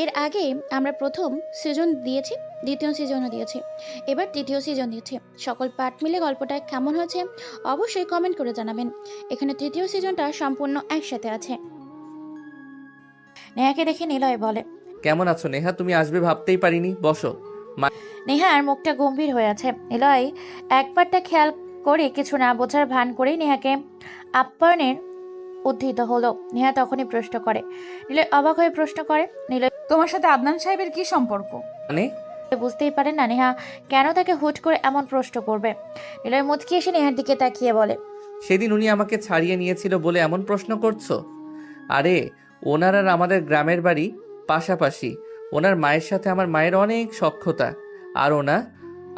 এর আগে আমরা প্রথম সিজন দিয়েছি, দ্বিতীয় সিজনও দিয়েছি, এবার তৃতীয় সিজন দিয়েছি। সকল পার্ট মিলে গল্পটা কেমন হয়েছে অবশ্যই কমেন্ট করে জানাবেন। এখানে তৃতীয় সিজনটা সম্পূর্ণ একসাথে আছে। নেহাকে দেখে নিলয় বলে, কেমন আছো নেহা? তুমি আসবে ভাবতেই পারিনি, বসো। নেহার মুখটা গম্ভীর হয়ে আছে। নিলয় একবারটা খেয়াল করে কিছু না বোঝার ভান করেই নেহাকে আপ্যায়নের উদ্ধৃত হলো। নেহা তখনই প্রশ্ন করে। নিলয় অবাক হয়ে প্রশ্ন করে, নিলয় তোমার সাথে আদনান সাহেবের কি সম্পর্ক? মানে? বুঝতেই পারেন না নেহা কেন তাকে হুট করে এমন প্রশ্ন করবে। নিলয় মুচকি এসে নেহার দিকে তাকিয়ে বলে, সেদিন উনি আমাকে ছাড়িয়ে নিয়েছিল বলে এমন প্রশ্ন করছো? আরে, ওনার আর আমাদের গ্রামের বাড়ি পাশাপাশি। ওনার মায়ের সাথে আমার মায়ের অনেক সখ্যতা।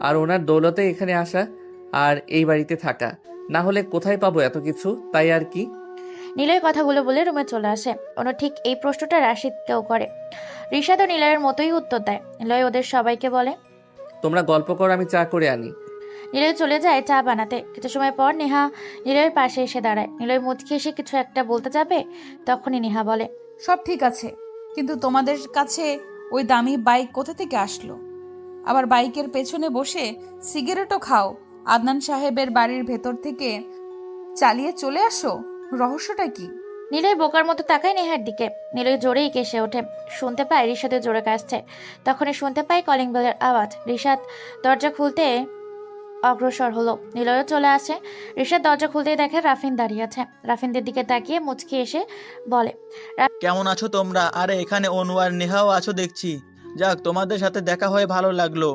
আর ওনার দৌলতে এখানে আসা আর এই বাড়িতে থাকা। না হলে কোথায় পাবো এত কিছু? তাই আর কি। নিলয় কথাগুলো বলে রুমে চলে আসে। অনু ঠিক এই প্রশ্নটা রাশিদকেও করে। ঋষাদও নিলয়ের মতোই উত্তর দেয়। নিলয় ওদের সবাইকে বলে, তোমরা গল্প করো, আমি চা করে আনি। নিলয় চলে যায় চা বানাতে। কিছু সময় পর নেহা নিলয়ের পাশে এসে দাঁড়ায়। নিলয় মুচকি এসে কিছু একটা বলতে যাবে, তখনই নেহা বলে, সব ঠিক আছে, কিন্তু তোমাদের কাছে ওই দামি বাইক কোথা থেকে আসলো? আবার বাইকের পেছনে বসে সিগারেটও খাও, আদনান সাহেবের বাড়ির ভেতর থেকে চালিয়ে চলে আসো, রহস্যটা কি? নিলয় বোকার মতো তাকায় নেহার দিকে। নিলয় জোরেই কেসে ওঠে। শুনতে পায় ঋষাদের জোরে কাশছে। তখনই শুনতে পায় কলিং বেলের আওয়াজ। ঋষাদ দরজা খুলতে অগ্রসর হলো। নিলয়ও চলে আসে। ঋষাদ দরজা খুলতেই দেখে রাফিন দাঁড়িয়ে আছে। রাফিনদের দিকে তাকিয়ে মুচকি এসে বলে, কেমন আছো তোমরা? আরে এখানে অনু আর নেহাও আছো দেখছি। যাক, তোমাদের সাথে দেখা হয়ে ভালো লাগলো।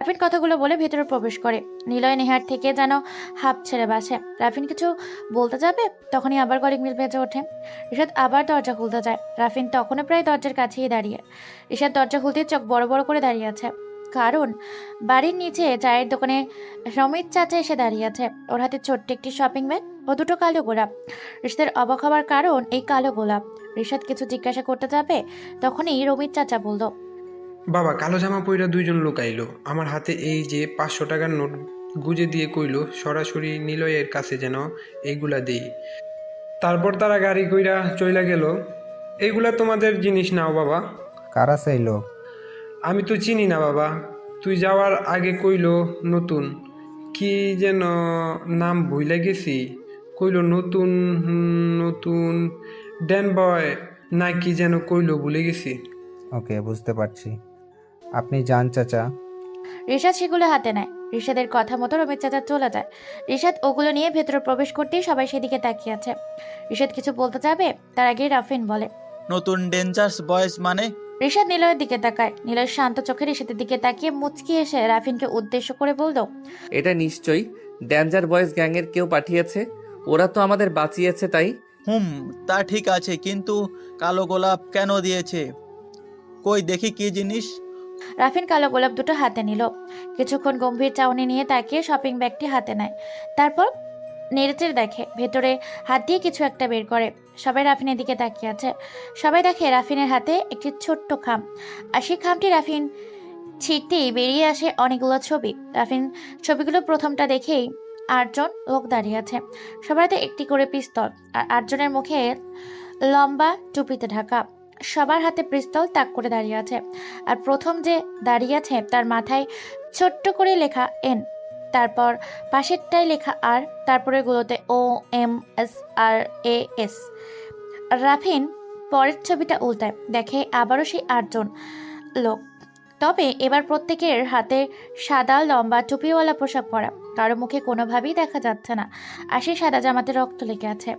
রাফিন কথাগুলো বলে ভেতরে প্রবেশ করে। নিলয় নেহার থেকে যেন হাঁপ ছেড়ে বাসে। রাফিন কিছু বলতে যাবে, তখনই আবার কলিং বেল বেজে ওঠে। ঋষাদ আবার দরজা খুলতে যায়। রাফিন তখনও প্রায় দরজার কাছেই দাঁড়িয়ে। ঋষাদ দরজা খুলতেই চোখ বড় বড় করে দাঁড়িয়ে আছে, কারণ বাড়ির নিচে চায়ের দোকানে রমিত চাচা এসে দাঁড়িয়ে আছে। ওর হাতে ছোট্ট একটি শপিং ব্যাগ ও দুটো কালো গোলাপ। ঋষাদের অবাক হওয়ার কারণ এই কালো গোলাপ। ঋষাদ কিছু জিজ্ঞাসা করতে যাবে, তখনই রমিত চাচা বলল, বাবা, কালো জামা পইরা দুইজন লোক আইলো আমার হাতে, এই যে 500 টাকার নোট গুজে দিয়ে কইলো সরাসরি নিলয়ের কাছে যেন এইগুলা দেই। তারপর তারা গাড়ি কইরা চইলা গেল। এইগুলা তোমাদের জিনিস নাও বাবা। কারা চাইলো? আমি তো চিনি না বাবা। তুই যাওয়ার আগে কইলো নতুন কি যেন নাম ভুইলা গেছি। কইলো নতুন নতুন ড্যান বয় না কি যেন কইলো, ভুলে গেছি। ওকে, বুঝতে পারছি। আপনি যান চাচা। ঋষাদ সেগুলো হাতে নেয়। ঋষাদের কথা মতো রমিত চাচা চলে যায়। ঋষাদ ওগুলো নিয়ে ভেতরে প্রবেশ করতেই সবাই সেদিকে তাকিয়ে আছে। ঋষাদ কিছু বলতে যাবে, তার আগে রাফিন বলে, নতুন ডেঞ্জার্স বয়েস মানে? ঋষাদ নিলয়ের দিকে তাকায়। নিলয় শান্ত চোখে ঋষাদের দিকে তাকিয়ে মুচকি এসে রাফিনকে উদ্দেশ্য করে বলল, এটা নিশ্চয়ই ড্যাঞ্জার বয়েজ গ্যাংয়ের কেউ পাঠিয়েছে। ওরা তো আমাদের বাঁচিয়েছে, তাই। তা ঠিক আছে, কিন্তু কালো গোলাপ কেন দিয়েছে? কই দেখি কি জিনিস। রাফিন কালো গোলাপ দুটো হাতে নিল। কিছুক্ষণ গম্ভীর চাউনি নিয়ে তাকিয়ে শপিং ব্যাগটি হাতে নেয়। তারপর নেড়েচেড়ে দেখে, ভেতরে হাত দিয়ে কিছু একটা বের করে। সবাই রাফিনের দিকে তাকিয়ে আছে। সবাই দেখে রাফিনের হাতে একটি ছোট্ট খাম, আর সেই খামটি রাফিন ছিটতেই বেরিয়ে আসে অনেকগুলো ছবি। রাফিন ছবিগুলো প্রথমটা দেখেই 8জন লোক দাঁড়িয়ে আছে। সবার হাতে একটি করে পিস্তল, আর 8জনের মুখে লম্বা টুপিতে ঢাকা। সবার হাতে পিস্তল তাক করে দাঁড়িয়ে আছে। আর প্রথম যে দাঁড়িয়ে আছে তার মাথায় ছোট্ট করে লেখা এন, তারপর পাশেরটায় লেখা আর, তারপরে গুলোতে OMSRAS। রাফিন পরের ছবিটা উল্টায়, দেখে আবারও সেই 8জন লোক। তবে এবার প্রত্যেকের হাতে সাদা লম্বা টুপিওয়ালা পোশাক পরা, কারো মুখে কোনোভাবেই দেখা যাচ্ছে না, আর সেই সাদা জামাতে রক্ত লেগে আছে।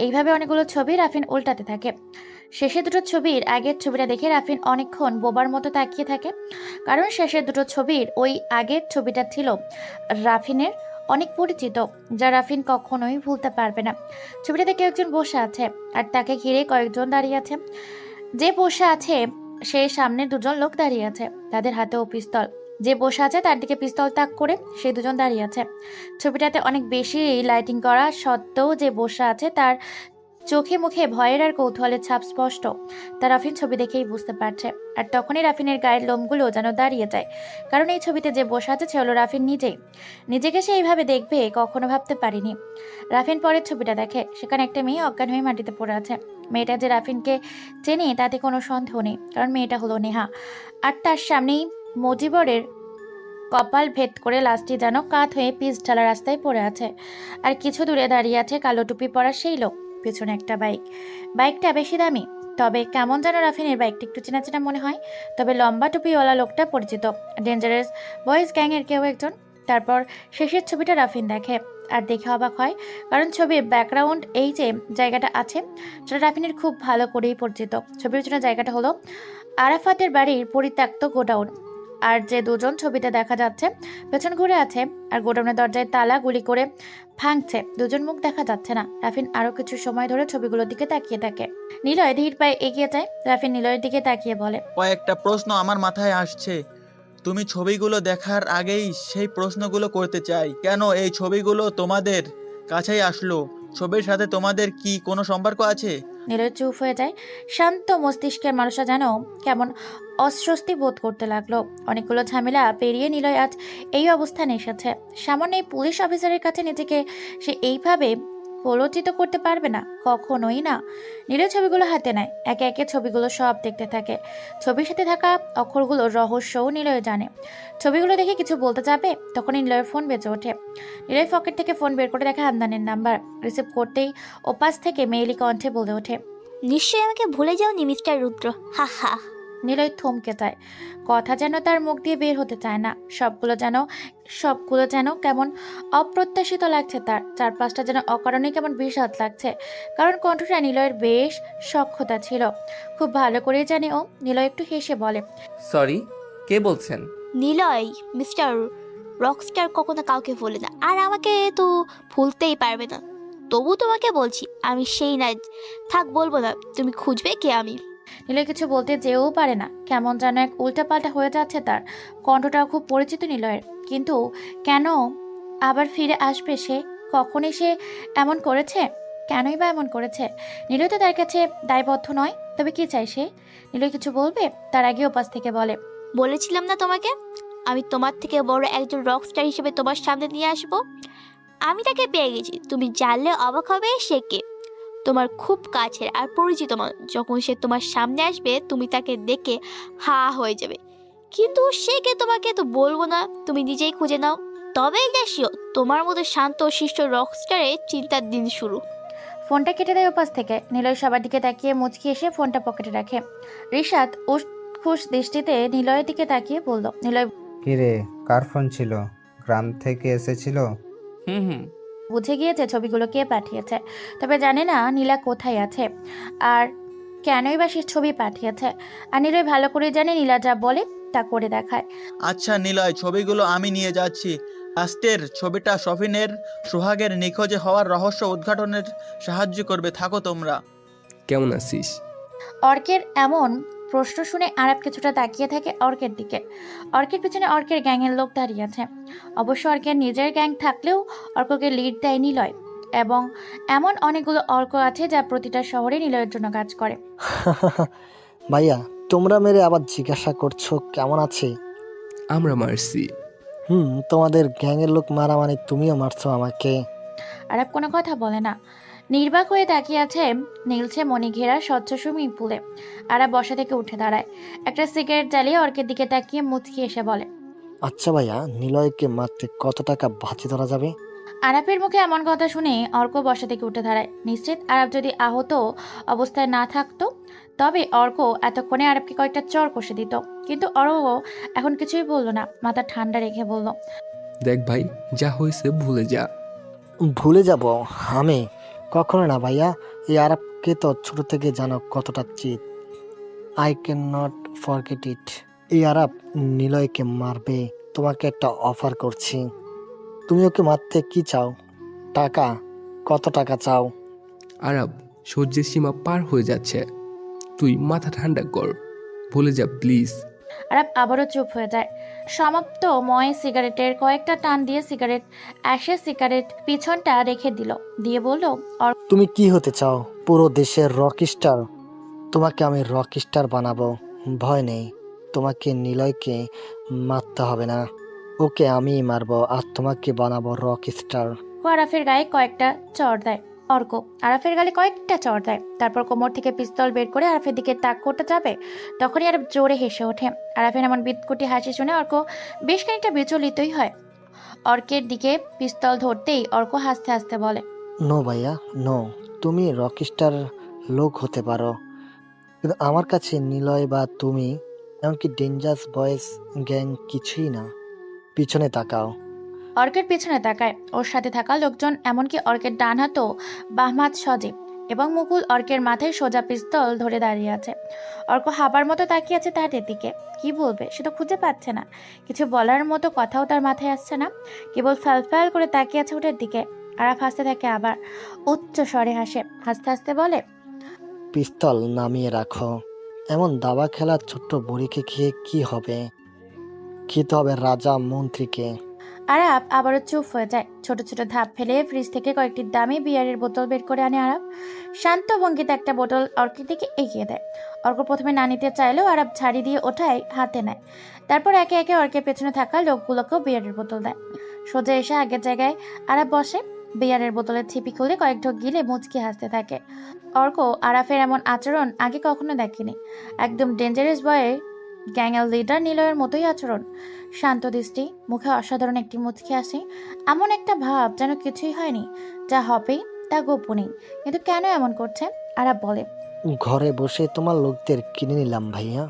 এইভাবে অনেকগুলো ছবি রাফিন উল্টাতে থাকে। শেষে দুটো ছবির আগের ছবিটা দেখে রাফিন অনেকক্ষণ বোবার মতো তাকিয়ে থাকে, কারণ শেষের দুটো ছবির ওই আগের ছবিটা ছিল রাফিনের অনেক পরিচিত, যা রাফিন কখনোই ভুলতে পারবে না। ছবিটাতে কেউ একজন বসে আছে, আর তাকে ঘিরে কয়েকজন দাঁড়িয়ে আছে। যে বসে আছে সেই সামনে 2জন লোক দাঁড়িয়ে আছে, তাদের হাতেও পিস্তল। যে বসে আছে তার দিকে পিস্তল তাক করে সেই 2জন দাঁড়িয়ে আছে। ছবিটাতে অনেক বেশি লাইটিং করা সত্ত্বেও যে বসে আছে তার চোখে মুখে ভয়ের আর কৌতূহলের ছাপ স্পষ্ট। তা রাফিন ছবি দেখেই বুঝতে পারছে। আর তখনই রাফিনের গায়ের লোমগুলো যেন দাঁড়িয়ে যায়, কারণ এই ছবিতে যে বসে আছে সে হলো রাফিন নিজেই। নিজেকে সে এইভাবে দেখবে কখনো ভাবতে পারিনি। রাফিন পরের ছবিটা দেখে, সেখানে একটা মেয়ে অজ্ঞান হয়ে মাটিতে পড়ে আছে। মেয়েটা যে রাফিনকে চেনে তাতে কোনো সন্দেহ নেই, কারণ মেয়েটা হলো নেহা। আর তার সামনেই মজিবরের কপাল ভেদ করে লাশটি যেন কাত হয়ে পিচ ঢালা রাস্তায় পড়ে আছে। আর কিছু দূরে দাঁড়িয়ে আছে কালো টুপি পরা সেই লোক, পেছনে একটা বাইক। বাইকটা বেশি দামি, তবে কেমন যেন রাফিনের বাইকটা একটু চেনা চেনা মনে হয়। তবে লম্বা টুপিওয়ালা লোকটা পরিচিত, ডেঞ্জারাস বয়েজ গ্যাংয়ের কেউ একজন। তারপর শেষের ছবিটা রাফিন দেখে, আর দেখে অবাক হয়, কারণ ছবির ব্যাকগ্রাউন্ড এই যে জায়গাটা আছে সেটা রাফিনের খুব ভালো করেই পরিচিত। ছবির জন্য জায়গাটা হলো আরাফাতের বাড়ির পরিত্যক্ত গোডাউন। আর যে দুজন ছবিতে দেখা যাচ্ছে পেছন ঘুরে আছে আর গোডাউনের দরজায় তালা গুলি করে ভাঙছে, দুজন মুখ দেখা যাচ্ছে না। রাফিন আরো কিছু সময় ধরে ছবিগুলোর দিকে তাকিয়ে থাকে। নিলয় ধীর পায়ে এগিয়ে যায়। রাফিন নিলয়ের দিকে তাকিয়ে বলে, কয়েকটা প্রশ্ন আমার মাথায় আসছে। তুমি ছবিগুলো দেখার আগেই সেই প্রশ্নগুলো করতে চাই। কেন এই ছবিগুলো তোমাদের কাছেই আসলো? ছবির সাথে তোমাদের কি কোনো সম্পর্ক আছে? নিলয় চুপ হয়ে যায়। শান্ত মস্তিষ্কের মানুষরা যেন কেমন অস্বস্তি বোধ করতে লাগলো। অনেকগুলো ঝামেলা পেরিয়ে নিলয় আজ এই অবস্থানে এসেছে। সামান্য এই পুলিশ অফিসারের কাছে নিজেকে সে এইভাবে প্ররোচিত করতে পারবে না, কখনোই না। নিলয় ছবিগুলো হাতে নেয়, একে একে ছবিগুলো সব দেখতে থাকে। ছবির সাথে থাকা অক্ষরগুলোর রহস্যও নিলয় জানে। ছবিগুলো দেখে কিছু বলতে যাবে, তখনই নিলয়ের ফোন বেজে ওঠে। নিলয় পকেট থেকে ফোন বের করে দেখে আন্দানের নাম্বার। রিসিভ করতেই ওপাশ থেকে মেয়েলি কণ্ঠে বলে ওঠে, নিশ্চয়ই আমাকে ভুলে যাওনি মিস্টার রুদ্র, হা হা। নিলয় থমকে যায়। কথা যেন তার মুখ দিয়ে বের হতে চায় না। সবগুলো যেন কেমন অপ্রত্যাশিত লাগছে তার। চারপাশটা যেন অকারণে কেমন বিষাদ লাগছে, কারণ কণ্ঠটা নিলয়ের বেশ সক্ষতা ছিল। খুব ভালো করেই জানে ও। নিলয় একটু হেসে বলে, সরি, কে বলছেন? নিলয় মিস্টার রকস্টার কখনো কাউকে ভুলে না, আর আমাকে তো ভুলতেই পারবে না। তবু তোমাকে বলছি, আমি সেই না। থাক, বলবো না। তুমি খুঁজবে কে আমি। নিলয় কিছু বলতে যেও পারে না। কেমন যেন এক উল্টাপাল্টা হয়ে যাচ্ছে তার। কণ্ঠটাও খুব পরিচিত নিলয়ের, কিন্তু কেন আবার ফিরে আসবে সে? কখনই সে এমন করেছে? কেনই বা এমন করেছে? নিলয় তো তার কাছে দায়বদ্ধ নয়, তবে কি চাই সে? নিলয় কিছু বলবে তার আগে ওপাশ থেকে বলে, বলেছিলাম না তোমাকে, আমি তোমার থেকে বড় একজন রকস্টার হিসেবে তোমার সামনে নিয়ে আসবো। আমি তাকে পেয়ে গেছি। তুমি জানলে অবাক হবে সে কে। তোমার খুব কাছের আর পরিচিত মানুষ। যখন সে তোমার সামনে আসবে তুমি তাকে দেখে হা হয়ে যাবে। কিন্তু সে কে তোমাকে তো বলবো না, তুমি নিজেই খুঁজে নাও। তবেই দেখিও তোমার মতো শান্ত শিষ্ট রকস্টারের চিন্তার দিন শুরু। ফোনটা কেটে দেয় ওপাশ থেকে। নিলয় সবার দিকে তাকিয়ে মুচকি এসে ফোনটা পকেটে রাখে। রিশাদ উৎখুশ দৃষ্টিতে নিলয়ের দিকে তাকিয়ে বলল, নিলয় কিরে, কার ফোন ছিল? গ্রাম থেকে এসেছিল? হুম। বুঝে গিয়েছে ছবিগুলো কে পাঠিয়েছে, তবে জানে না নীলা কোথায় আছে আর কেনই বা সে ছবি পাঠিয়েছে। আর নিলয় ভালো করে জানে নীলা যা বলে তা করে দেখায়। আচ্ছা নিলয়, ছবিগুলো আমি নিয়ে যাচ্ছি। লাস্টের ছবিটা সফিনের সোহাগের নিখোঁজে হওয়ার রহস্য উদ্ঘাটনের সাহায্য করবে। থাকো তোমরা। কেমন আছিস? অর্কের এমন প্রশ্ন শুনে আরাপ কিছুটা তাকিয়ে থাকে অর্কের দিকে। অর্কের পিছনে অর্কের গ্যাংয়ের লোক দাঁড়িয়ে আছে। অবশ্য অর্কের নিজের গ্যাং থাকলেও অর্ককে লিড দেয় নিলয়, এবং এমন অনেকগুলো অর্ক আছে যা প্রতিটা শহরে নিলয়ের জন্য কাজ করে। ভাইয়া, তোমরা মেরে আবার জিজ্ঞাসা করছো কেমন আছে? আমরা মারছি। তোমাদের গ্যাংয়ের লোক মারা মানে তুমিও মারছো আমাকে? আরাপ কোনো কথা বলে না, নির্বাক হয়ে তাকিয়ে আছে নীলছে মণি ঘেরা স্বচ্ছ সুইমিং পুলে। আরাপ বসা থেকে উঠে দাঁড়ায়, একটা সিগারেট জ্বালিয়ে অর্কের দিকে তাকিয়ে মুচকি এসে বলে, আচ্ছা ভাইয়া, নিলয়কে মারতে কত টাকা বাজি ধরা যাবে? আরাপের মুখে এমন কথা শুনে অর্ক বসা থেকে উঠে দাঁড়ায়। নিশ্চিত আরাপ যদি আহত অবস্থায় না থাকতো তবে অর্ক এতক্ষণে আরাপকে কয়েকটা চর কষে দিত। কিন্তু অর্ক এখন কিছুই বলল না, মাথা ঠান্ডা রেখে বলল, দেখ ভাই, যা হয়েছে ভুলে যা। ভুলে যাব আমি? কখনো না ভাইয়া। এই আরবকে তো ছোট থেকে জানো কতটা চিত। I can not forget it. এই আরব নিলয়কে মারবে। তোমাকে একটা অফার করছি। তুমি ওকে মারতে কি চাও? টাকা? কত টাকা চাও? আরব, সহ্যের সীমা পার হয়ে যাচ্ছে। তুই মাথা ঠান্ডা কর, ভুলে যা প্লিজ। আরাপ আবারও চুপ হয়ে যায়। সমাপ্ত ময় সিগারেটের কয়েকটা টান দিয়ে সিগারেট পিছনটা রেখে দিল, দিয়ে বলল, তুমি কি হতে চাও? পুরো দেশের রক স্টার? তোমাকে আমি রক স্টার বানাবো, ভয় নেই। তোমাকে নিলয়কে মারতে হবে না, ওকে আমিই মারবো, আর তোমাকে বানাবো রক স্টার। আরাফের গায়ে কয়েকটা চড় দেয়। অর্ক আরাফের গালে কয়েকটা চড় দেয়, তারপর কোমর থেকে পিস্তল বের করে আরাফের দিকে তাক করতে যাবে, তখনই আরাফ জোরে হেসে ওঠে। আরাফের এমন বিদকুটি হাসি শুনে অর্ক বেশ খানিকটা বিচলিতই হয়। অর্কের দিকে পিস্তল ধরতেই অর্ক হাসতে হাসতে বলে, নো ভাইয়া, নো। তুমি রক স্টার লোক হতে পারো, কিন্তু আমার কাছে নিলয় বা তুমি, এমনকি ডেঞ্জারাস বয়েজ গ্যাং কিছুই না। পিছনে তাকাও। অর্কের পিছনে তাকায়। ওর সাথে থাকা লোকজন, এমনকি অর্কের ডান হাতও বাহমাত সজীব এবং মুকুল অর্কের মাথায় সোজা পিস্তল ধরে দাঁড়িয়ে আছে। অর্ক হাবার মতো তাকিয়ে আছে তাদের দিকে। কি বলবে সে তো খুঁজে পাচ্ছে না, কিছু বলার মতো কথাও তার মাথায় আসছে না, কেবল ফ্যাল করে তাকিয়ে আছে ওটার দিকে। আরাফ হাসতে থাকে, আবার উচ্চ স্বরে হাসে, হাসতে হাসতে বলে, পিস্তল নামিয়ে রাখো। এমন দাবা খেলার ছোট্ট বুড়িকে খেয়ে কি হবে? খেতে হবে রাজা মন্ত্রীকে। আরাফ আবারও চুপ হয়ে যায়। ছোট ছোট ধাপ ফেলে ফ্রিজ থেকে কয়েকটি দামি বিয়ারের বোতল বের করে আনে আরাফ। শান্ত ভঙ্গিতে একটা বোতল অর্কের দিকে এগিয়ে দেয়। অর্ক প্রথমে না নিতে চাইলেও আরাফ ঝাড়ি দিয়ে ওঠায় হাতে নেয়। তারপর একে একে অর্কের পেছনে থাকা লোকগুলোকেও বিয়ারের বোতল দেয়। সোজা এসে আগের জায়গায় আরাফ বসে। বিয়ারের বোতলের ছিপি খুলে কয়েক ঢোক গিলে মুচকি হাসতে থাকে। অর্ক আরাফের এমন আচরণ আগে কখনো দেখেনি। একদম ডেঞ্জারাস বয়ে গ্যাংয়ের লিডার নিলয়ের মতোই আচরণ। শান্ত দৃষ্টি, মুখে অসাধারণ একটি মুচকি হাসি, এমন একটা ভাব যেন কিছুই হয়নি, যা হবেই তা গোপনেই। কিন্তু কেন এমন করছে? আরাব বলে, ঘরে বসে তোমার লোকদের কিনে নিলাম ভাইয়া।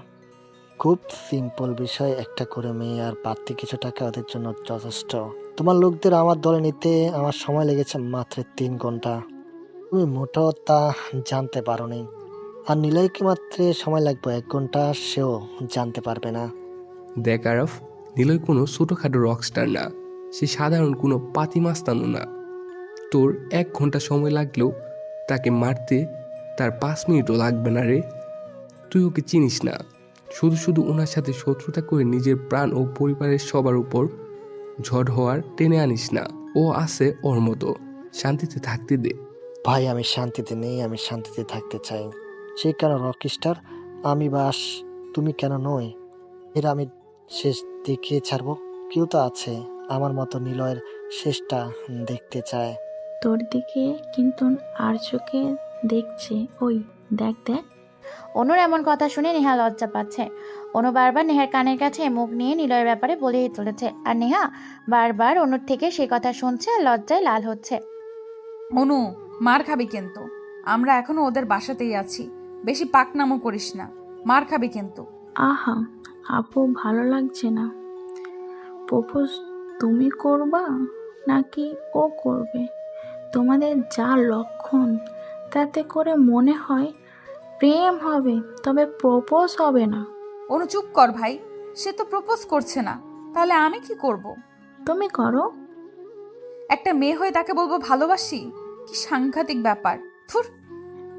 খুব সিম্পল বিষয়, একটা করে মেয়ে আর বাড়তি কিছু টাকা ওদের জন্য যথেষ্ট। তোমার লোকদের আমার দলে নিতে আমার সময় লেগেছে মাত্র 3 ঘন্টা। তুমি মোটেও তা জানতে পারোনি। আর নিলয়কে মাত্র সময় লাগবে 1 ঘন্টা, সেও জানতে পারবে না। দেখ আরফ, নিলয় কোনো ছোটোখাটো রকস্টার না, সে সাধারণ কোনো পাতিমাস্তানও না। তোর 1 ঘন্টা সময় লাগলেও তাকে মারতে তার 5 মিনিটও লাগবে না রে। তুই ওকে চিনিস না, শুধু শুধু ওনার সাথে শত্রুতা করে নিজের প্রাণ ও পরিবারের সবার উপর ঝড় হওয়ার টেনে আনিস না। ও আছে ওর মতো, শান্তিতে থাকতে দে। ভাই আমি শান্তিতে নেই, আমি শান্তিতে থাকতে চাই। সে কেন রকস্টার, আমি বাস, তুমি কেন নই? এর আমি শেষ দেখিয়ে ছাড়বো। কেউ তো আছে আমার মতো নিলয়ের শেষটা দেখতে চায়। তোর দিকে কিন্তু আর চোখে দেখছে, ওই দেখ দেখ। অনুর এমন কথা শুনে নেহা লজ্জা পাচ্ছে। অনু বারবার নেহার কানের কাছে মুখ নিয়ে নিলয়ের ব্যাপারে বলেই চলেছে, আর নেহা বারবার অনুর থেকে সেই কথা শুনছে আর লজ্জায় লাল হচ্ছে। অনু, মার খাবি কিন্তু। আমরা এখনো ওদের বাসাতেই আছি, বেশি পাকনামো করিস না, মার খাবি কিন্তু। আহা আপু, ভালো লাগছে না। প্রপোজ তুমি করবা নাকি ও করবে? তোমাদের যা লক্ষণ, তাতে করে মনে হয় প্রেম হবে, তবে প্রপোজ হবে না। অনু চুপ কর ভাই, সে তো প্রপোজ করছে না, তাহলে আমি কি করব? তুমি করো। একটা মেয়ে হয়ে তাকে বলবো ভালোবাসি? কি সাংঘাতিক ব্যাপার, থুর।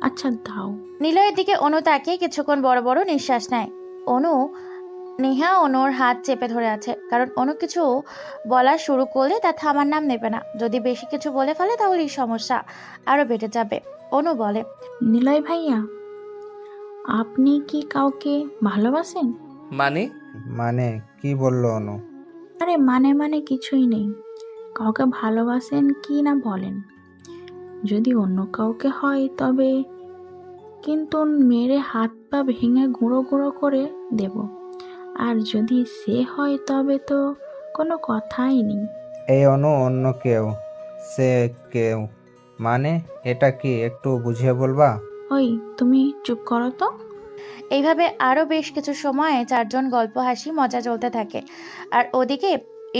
আচ্ছা দাও। নিলয়ের দিকে অনু তাকিয়ে কিছুক্ষণ বড় বড় নিঃশ্বাস নেয়। নেহা অনুর হাত চেপে ধরে আছে, কারণ অনু কিছু বলা শুরু করলে তা থামার নাম নেবে না। যদি বেশি কিছু বলে ফেলে তাহলে এই সমস্যা আরো বেড়ে যাবে। অনু বলে, নিলয় ভাইয়া, আপনি কি কাউকে ভালোবাসেন? মানে? মানে কি বললো অনু? আরে মানে কিছুই নেই। কাউকে ভালোবাসেন কি না বলেন। যদি অন্য কাউকে হয় তবে কিন্তু মেরে হাত পা ভেঙে গুঁড়ো গুঁড়ো করে দেব। আর যদি সে হয় তবে তো কোনো কথাই নেই। এই অনু অন্য কেউ? সে কেউ মানে এটা কি একটু বুঝিয়ে বলবা? ওই তুমি চুপ করো তো। এইভাবে আরো বেশ কিছু সময় চারজন গল্প হাসি মজা চলতে থাকে। আর ওদিকে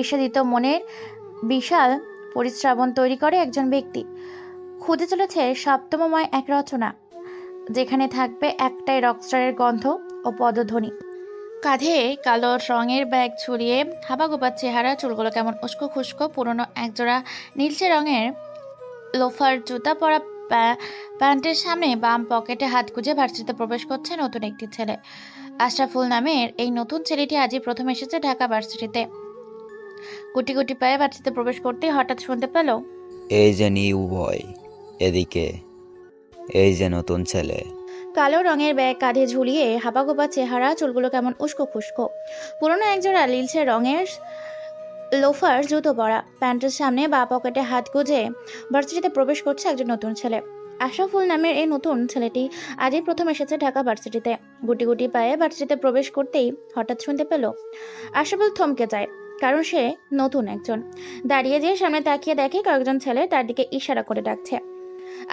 ঈর্ষাদিত মনের বিশাল পরিশ্রাবণ তৈরি করে একজন ব্যক্তি। খুঁজে চলেছে সপ্তমময় এক রচনা, যেখানে থাকবে একটাই রকস্টারের গন্ধ ও পদধ্বনি। কাঁধে কালো রঙের ব্যাগ ছড়িয়ে হাবাগোবার চেহারা, চুলগুলো কেমন উস্কো খুস্কো, পুরনো একজোড়া নীলচে রঙের লোফার জুতা পরা, প্যান্টের সামনে বাম পকেটে হাত গুজে ভার্সিটিতে প্রবেশ করছে নতুন একটি ছেলে। আশরাফুল নামের এই নতুন ছেলেটি আজই প্রথম এসেছে ঢাকা ভার্সিটিতে। গুটি গুটি পায়ে ভার্সিটিতে প্রবেশ করতেই হঠাৎ শুনতে পেল, এই যে নিউ বয়, এদিকে, এই যে নতুন ছেলে। কালো রঙের ব্যাগ কাঁধে ঝুলিয়ে হাপাগোপা চেহারা, চুলগুলো কেমন উস্কো খুস্কো, পুরনো একজোড়া নীলচে রঙের লোফার জুতো পরা, প্যান্টের সামনে বা পকেটে হাত গুজে ভার্সিটিতে প্রবেশ করছে একজন নতুন ছেলে। আশরাফুল নামের এই নতুন ছেলেটি আজই প্রথম এসেছে ঢাকা ভার্সিটিতে। গুটি গুটি পায়ে ভার্সিটিতে প্রবেশ করতেই হঠাৎ শুনতে পেল। আশরাফুল থমকে যায়, কারণ সে নতুন একজন। দাঁড়িয়ে যেয়ে সামনে তাকিয়ে দেখে কয়েকজন ছেলে তার দিকে ইশারা করে ডাকছে।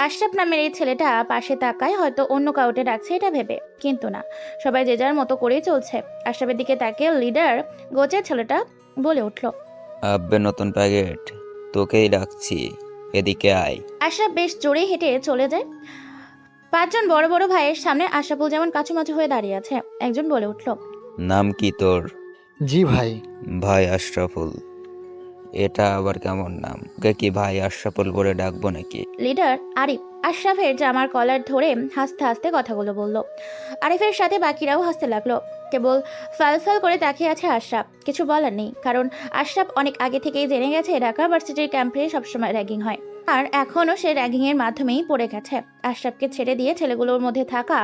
আশরাফ নামের এই ছেলেটা পাশে তাকায়, হয়তো অন্য কাউকে ডাকছে এটা ভেবে, কিন্তু না, সবাই যে যার মতো করেই চলছে। আশরাফের দিকে তাকিয়ে লিডার গোছের ছেলেটা বলে উঠল, আব্বে নতুন প্যাকেট, তোকেই ডাকছি, এদিকে আয়। আশরাফ বেশ জোরে হেঁটে চলে যায়। 5 জন বড় বড় ভাইয়ের সামনে আশরাফুল যেমন কাছুমাছু হয়ে দাঁড়িয়ে আছে। একজন বলে উঠল, নাম কি তোর? জি ভাই। ভাই আশরাফুল। এটা আবার কেমন নাম? ওকে কি ভাই আশরাফুল বলে ডাকবো নাকি? লিডার আরিফ আশরাফের জামার কলার ধরে হাসতে হাসতে কথাগুলো বলল। আরিফের সাথে বাকিরাও হাসতে লাগলো। কেবল ফাল করে তাকিয়ে আছে আশরাফ। কিছু বলার নেই, কারণ আশরাফ অনেক আগে থেকেই জেনে গেছে ঢাকা ভার্সিটির ক্যাম্পে সবসময় র্যাগিং হয়, আর এখনও সে র্যাগিং এর মাধ্যমেই পড়ে গেছে। আশরাফকে ছেড়ে দিয়ে ছেলেগুলোর মধ্যে থাকা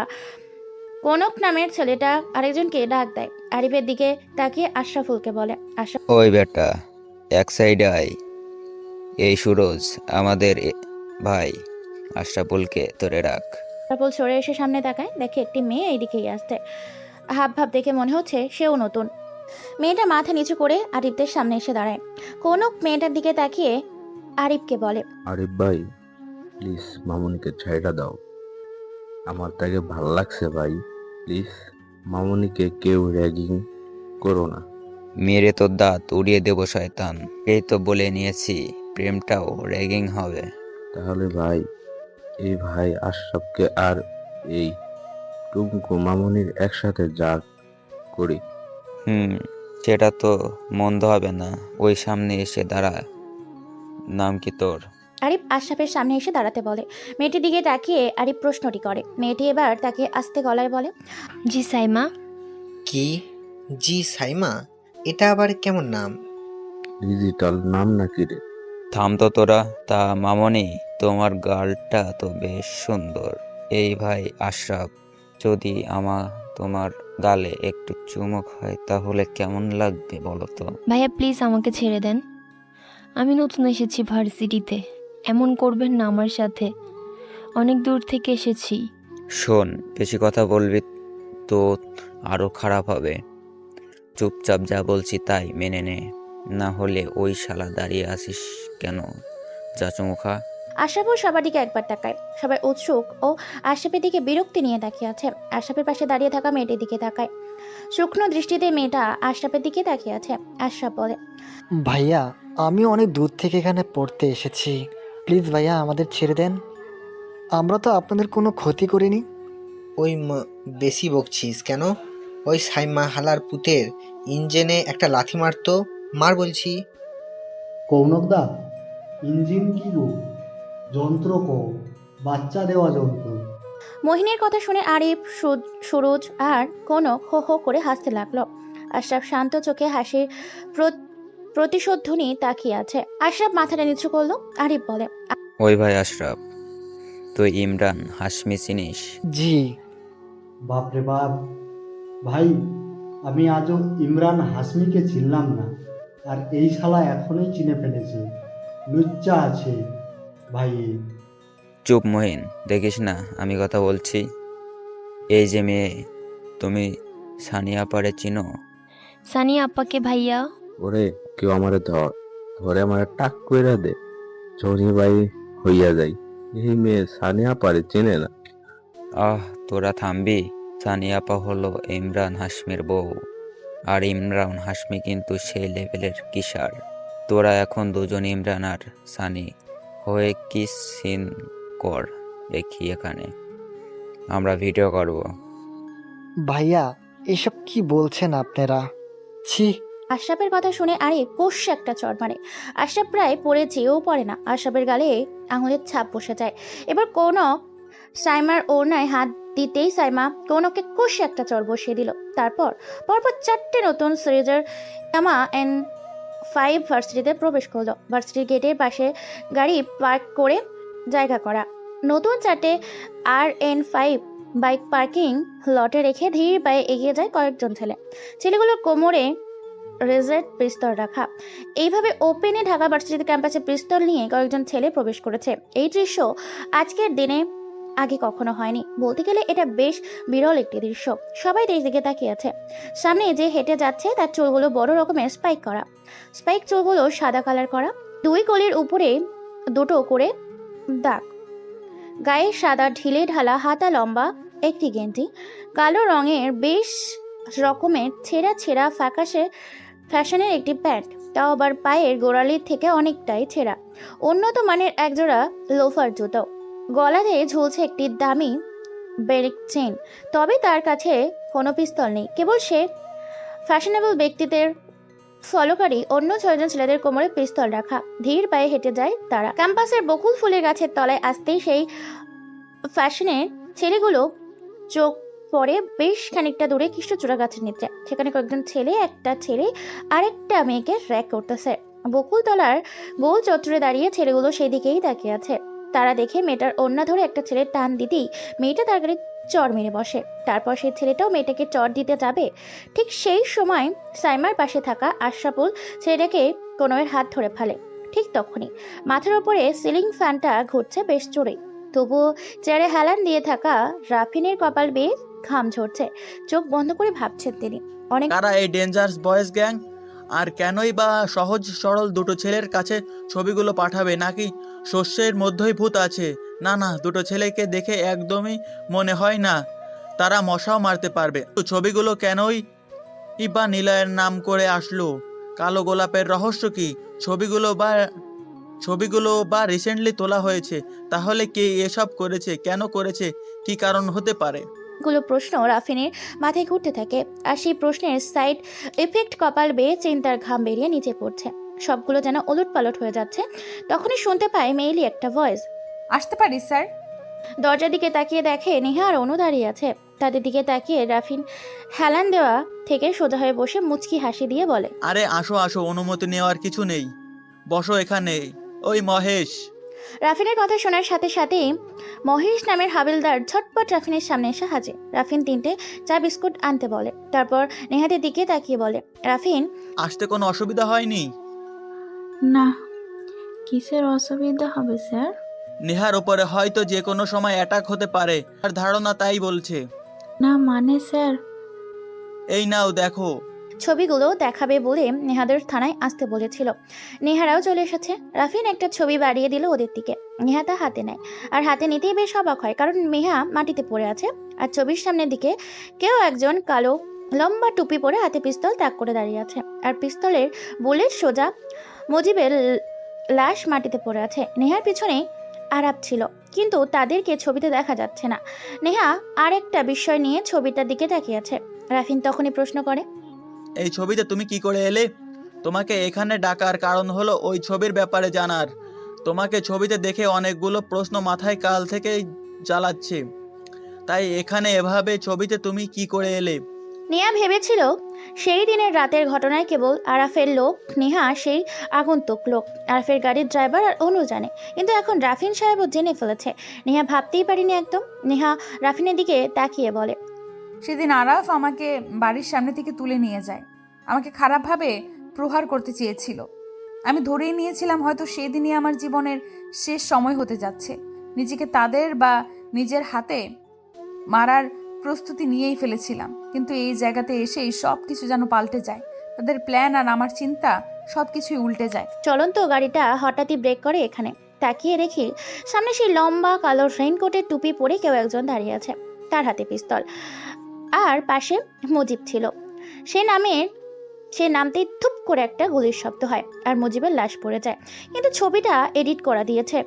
কনক নামের ছেলেটা আরেকজনকে ডাক দেয়। আরিফের দিকে তাকিয়ে আশরাফুলকে বলে, আশরাফ ওই বেটা, এক সাইডে আয়। এই সুরজ আমাদের ভাই, আশরাফুলকে তোরে ডাক। আশরাফুল সরে এসে সামনে তাকায়, দেখে একটি মেয়ে এইদিকেই আসছে। হাব ভাব দেখে মনে হচ্ছে সেও নতুন। মেয়েটা মাথা নিচু করে আরিফদের সামনে এসে দাঁড়ায়। কনক মেয়েটার দিকে তাকিয়ে আরিফকে বলে, আরিফ ভাই, প্লিজ মামুনিকে ছাইড়া দাও, আমার তাকে ভাল লাগছে ভাই, প্লিজ মামুনিকে কেউ র্যাগিং করো না। মেরে তোর দাঁত উড়িয়ে দেবো শয়তান। এই তো বলে নিয়েছি, প্রেমটাও র্যাগিং হবে। তাহলে ভাই, এই ভাই আশরাফকে আর এই টুঙ্কু মামুনির একসাথে যা করি। সেটা তো মন্দ হবে না। ওই সামনে এসে দাঁড়া। নাম কি তোর? আরিফ আশরাফের সামনে এসে দাঁড়াতে বলে। মেয়েটির দিকে তাকিয়ে আরিফ প্রশ্নটি করে। মেয়েটি এবার তাকে আস্তে গলায় বলে, জি সাইমা। কি? জি সাইমা? এটা আবার কেমন নাম? ডিজিটাল নাম নাকি রে? থাম তো তোরা। তা মামনি, তোমার গালটা তো বেশ সুন্দর। এই ভাই আশরাফ, যদি তোমার গালে একটু চুমুক হয় তাহলে কেমন লাগবে বলো তো? ভাইয়া প্লিজ আমাকে ছেড়ে দেন, আমি নতুন এসেছি ভার্সিটিতে, এমন করবেন না আমার সাথে, অনেক দূর থেকে এসেছি। শোন, বেশি কথা বলবি তো আরো খারাপ হবে। চুপচাপ যা বলছি তাই মেনে নে, না হলে ওই শালা দাঁড়িয়ে আসিস কেন? যা চুমুখা। আশরাফুল সবার দিকে একবার তাকায়। সবাই উৎসুক ও আশরাফের দিকে বিরক্তি নিয়ে তাকিয়ে আছে। আশরাফের পাশে দাঁড়িয়ে থাকা মেয়েটির দিকে তাকায়। শুকনো দৃষ্টিতে মেয়েটা আশরাফের দিকে তাকিয়ে আছে। আশরাফ বলে, ভাইয়া, আমি অনেক দূর থেকে এখানে পড়তে এসেছি, প্লিজ ভাইয়া আমাদের ছেড়ে দেন, আমরা তো আপনাদের কোনো ক্ষতি করিনি। ওই বেশি বকছিস কেন? ওই সাইমা হালার পুতের ইঞ্জিনে একটা লাথি মারতো, মার বলছি। কৌনকদা, ইঞ্জিন কি গো? যন্ত্র বাচ্চা দেওয়া যন্ত্র। মোহিনীর কথা শুনে আরিফ, সুরজ আর কনক হো হো করে হাসতে লাগলো। আশরাফ শান্ত চোখে হাসির প্রতিশোধনী তাকিয়ে আছে। আশরাফ মাথাটা নিচু করলো। আরিফ বলে, ওই ভাই আশরাফ, তুই ইমরান হাশমি চিনিস? জি। বাপরে বাপ, ভাই আমি আজও ইমরান হাসমিকে চিনলাম না, আর এই শালা এখনই চিনে ফেলেছে। লুচ্চা আছে ভাই। চুপ মহিন, দেখিস না আমি কথা বলছি। এই যে মেয়ে, তুমি সানিয়া পারে চিনো? সানিয়া আপ্পাকে ভাইয়া? ওরে, কেউ আমারে ধরে আমারে টাক কইরা দে, জনি ভাই হইয়া যাই। এই মেয়ে সানিয়া পারে চেনে না। তোরা থামবি। সানিয়া আপা হলো ইমরান হাশমির বউ, আর ইমরান হাশমি কিন্তু সেই লেভেলের কিশার। তোরা এখন দুজন ইমরান আর সানি হয়ে কি সিন কর দেখি এখানে, আমরা ভিডিও করব। ভাইয়া এসব কি বলছেন আপনারা? ছি। আশরাফের কথা শুনে আরিফ কষে একটা চড় মারে। আশরাফ প্রায় পড়ে যেও পড়ে না, আশরাফের গালে আঙুলের ছাপ বসে যায়। এবার কনক সাইমার ওড়নায় হাত দিতেই সাইমা কোনোকে কষে একটা চর বসিয়ে দিল। তারপর পরপর 4টে নতুন সিরিজের MN5 ভার্সিটিতে প্রবেশ করলো। ভার্সিটির গেটের পাশে গাড়ি পার্ক করে জায়গা করা নতুন 4টে RN5 বাইক পার্কিং লটে রেখে ধীর পায়ে এগিয়ে যায় কয়েকজন ছেলেগুলোর কোমরে রেজেট পিস্তল রাখা। এইভাবে ওপেনে ঢাকা ভার্সিটি ক্যাম্পাসে পিস্তল নিয়ে কয়েকজন ছেলে প্রবেশ করেছে। এই দৃশ্য আজকের দিনে আগে কখনো হয়নি। বলতে গেলে এটা বেশ বিরল একটি দৃশ্য। সবাই দেশ দিকে তাকিয়ে আছে। সামনে যে হেঁটে যাচ্ছে তার চুলগুলো বড় রকমের স্পাইক করা। স্পাইক চুলগুলো সাদা কালার করা, 2 কলির উপরে 2টো করে দাগ, গায়ে সাদা ঢিলে ঢালা হাতা লম্বা একটি গেঞ্জি, কালো রঙের বেশ রকমের ছেঁড়া ছেঁড়া ফ্যাকাশে ফ্যাশনের একটি প্যান্ট, তাও আবার পায়ের গোড়ালির থেকে অনেকটাই ছেঁড়া, উন্নত মানের একজোড়া লোফার জুতো। গলাতে ঝুলছে একটি দামি বেল্ট চেন। তবে তার কাছে কোনো পিস্তল নেই। কেবল সে ফ্যাশনেবল ব্যক্তিদের ফলোকারী অন্য 6জন ছেলেদের কোমরে পিস্তল রাখা। ধীর পায়ে হেঁটে যায় তারা। ক্যাম্পাসের বকুল ফুলের গাছের তলায় আসতেই সেই ফ্যাশনের ছেলেগুলো চোখ পরে বেশ খানিকটা দূরে কৃষ্ণচূড়া গাছের নিচে। সেখানে কয়েকজন ছেলে, একটা ছেলে আরেকটা মেয়েকে র্যাক করতেছে। বকুল তলার গোল চত্বরে দাঁড়িয়ে ছেলেগুলো সেদিকেই তাকিয়ে আছে। তারা দেখে মেয়েটার ওড়না ধরে একটা ছেলে টান দিতেই মেয়েটা তার গাড়ি চড় মেরে বসে। তারপর সেই ছেলেটাও মেয়েটাকে চড় দিতে যাবে। ঠিক সেই সময় সাইমার পাশে থাকা আশরাফুল ছেলেটাকে কোনোয়ের হাত ধরে ফেলে। ঠিক তখনই মাথার ওপরে সিলিং ফ্যানটা ঘুরছে বেশ জোরে। তবুও চেয়ারে হেলান দিয়ে থাকা রাফিনের কপাল বেয়ে ঘাম ঝরছে। চোখ বন্ধ করে ভাবছেন তিনি। অনেক কারা এই ডেঞ্জারাস বয়েজ গ্যাং? আর কেনই বা সহজ সরল দুটো ছেলের কাছে ছবিগুলো পাঠাবে? নাকি শস্যের মধ্যেই ভূত আছে? না না, দুটো ছেলেকে দেখে একদমই মনে হয় না তারা মশাও মারতে পারবে। তো ছবিগুলো কেনই বা নিলয়ের নাম করে আসলো? কালো গোলাপের রহস্য কি? ছবিগুলো বা রিসেন্টলি তোলা হয়েছে। তাহলে কে এসব করেছে, কেন করেছে, কি কারণ হতে পারে? গুলো প্রশ্ন রাফিনের মাথায় ঘুরতে থাকে। আর সেই প্রশ্নের সাইড এফেক্ট কপাল বেয়ে চিন্তার ঘাম বেরিয়ে নিচে পড়ছে। সবগুলো যেন ওলট পালট হয়ে যাচ্ছে। তখনই শুনতে পায় মেইলি একটা ভয়েস। আসতে পারি স্যার? দরজার দিকে তাকিয়ে দেখে নেহা আর অনু দাঁড়িয়ে আছে। তাদের দিকে তাকিয়ে রাফিন হেলান দেওয়া থেকে সোজা হয়ে বসে মুচকি হাসি দিয়ে বলে, আরে আসো আসো, অনুমতি নেওয়ার কিছু নেই, বসো এখানে। ওই মহেশ। রাফিনের কথা শোনার সাথে সাথেই মহেশ নামের হাবিলদার ঝটপট রাফিনের সামনে এসে হাজির। রাফিন 3টে চা বিস্কুট আনতে বলে। তারপর নেহাদের দিকে তাকিয়ে বলে, রাফিন, আসতে কোনো অসুবিধা হয়নি? না, কিসের অসুবিধা হবে স্যার? নেহার ওপরে হয়তো যে কোনো সময় অ্যাটাক হতে পারে, আর ধারণা তাই বলছে। না মানে স্যার। এই নাও দেখো। ছবিগুলো দেখাবে বলে নেহাদের থানায় আসতে বলেছিল। নেহারাও চলে এসেছে। রাফিন একটা ছবি বাড়িয়ে দিল ওদের দিকে। নেহা তা হাতে নেয়। আর হাতে নিতেই বেশ অবাক হয়, কারণ মেহা মাটিতে পড়ে আছে। আর ছবির সামনের দিকে কেউ একজন কালো লম্বা টুপি পরে হাতে পিস্তল তাক করে দাঁড়িয়ে আছে। আর পিস্তলের বুলেট সোজা মুজিবের লাশ মাটিতে পড়ে আছে। নেহার পিছনে আরাপ ছিল, কিন্তু তাদেরকে ছবিতে দেখা যাচ্ছে না। নেহা আরেকটা বিষয় নিয়ে ছবিটার দিকে তাকিয়ে আছে। রাফিন তখনই প্রশ্ন করে, এই ছবিতে তুমি কি করে এলে? তোমাকে এখানে ডাকার কারণ হলো ওই ছবির ব্যাপারে জানার। তোমাকে ছবিতে দেখে অনেকগুলো প্রশ্ন মাথায় কাল থেকে জ্বালাচ্ছে, তাই এখানে এভাবে ছবিতে তুমি কি করে এলে? নেহা ভেবেছিল সেই দিনের রাতের ঘটনায় কেবল আরাফের লোক, নেহা সেই আগন্তুক লোক, আরাফের গাড়ির ড্রাইভার আর অনু জানে। কিন্তু এখন রাফিন সাহেবও জেনে ফেলেছে। নেহা ভাবতেই পারিনি একদম। নেহা রাফিনের দিকে তাকিয়ে বলে, সেদিন আরাফ আমাকে বাড়ির সামনে থেকে তুলে নিয়ে যায়। আমাকে খারাপভাবে প্রহার করতে চেয়েছিল। আমি ধরেই নিয়েছিলাম হয়তো সেই দিনই আমার জীবনের শেষ সময় হতে যাচ্ছে। নিজেকে তাদের বা নিজের হাতে মারার প্রস্তুতি নিয়েই ফেলেছিলাম। কিন্তু এই জায়গাতে এসেই সব কিছু যেন পাল্টে যায়। তাদের প্ল্যান আর আমার চিন্তা সব কিছুই উল্টে যায়। চলন্ত গাড়িটা হঠাৎই ব্রেক করে এখানে। তাকিয়ে দেখি সামনে সেই লম্বা কালো রেইনকোটের টুপি পরে কেউ একজন দাঁড়িয়ে আছে। তার হাতে পিস্তল, আর পাশে মুজিব ছিল। সে নামতেই থুপ করে একটা গুলির শব্দ হয়, আর মুজিবের লাশ পড়ে যায়। কিন্তু ছবিটা এডিট করা দিয়েছে।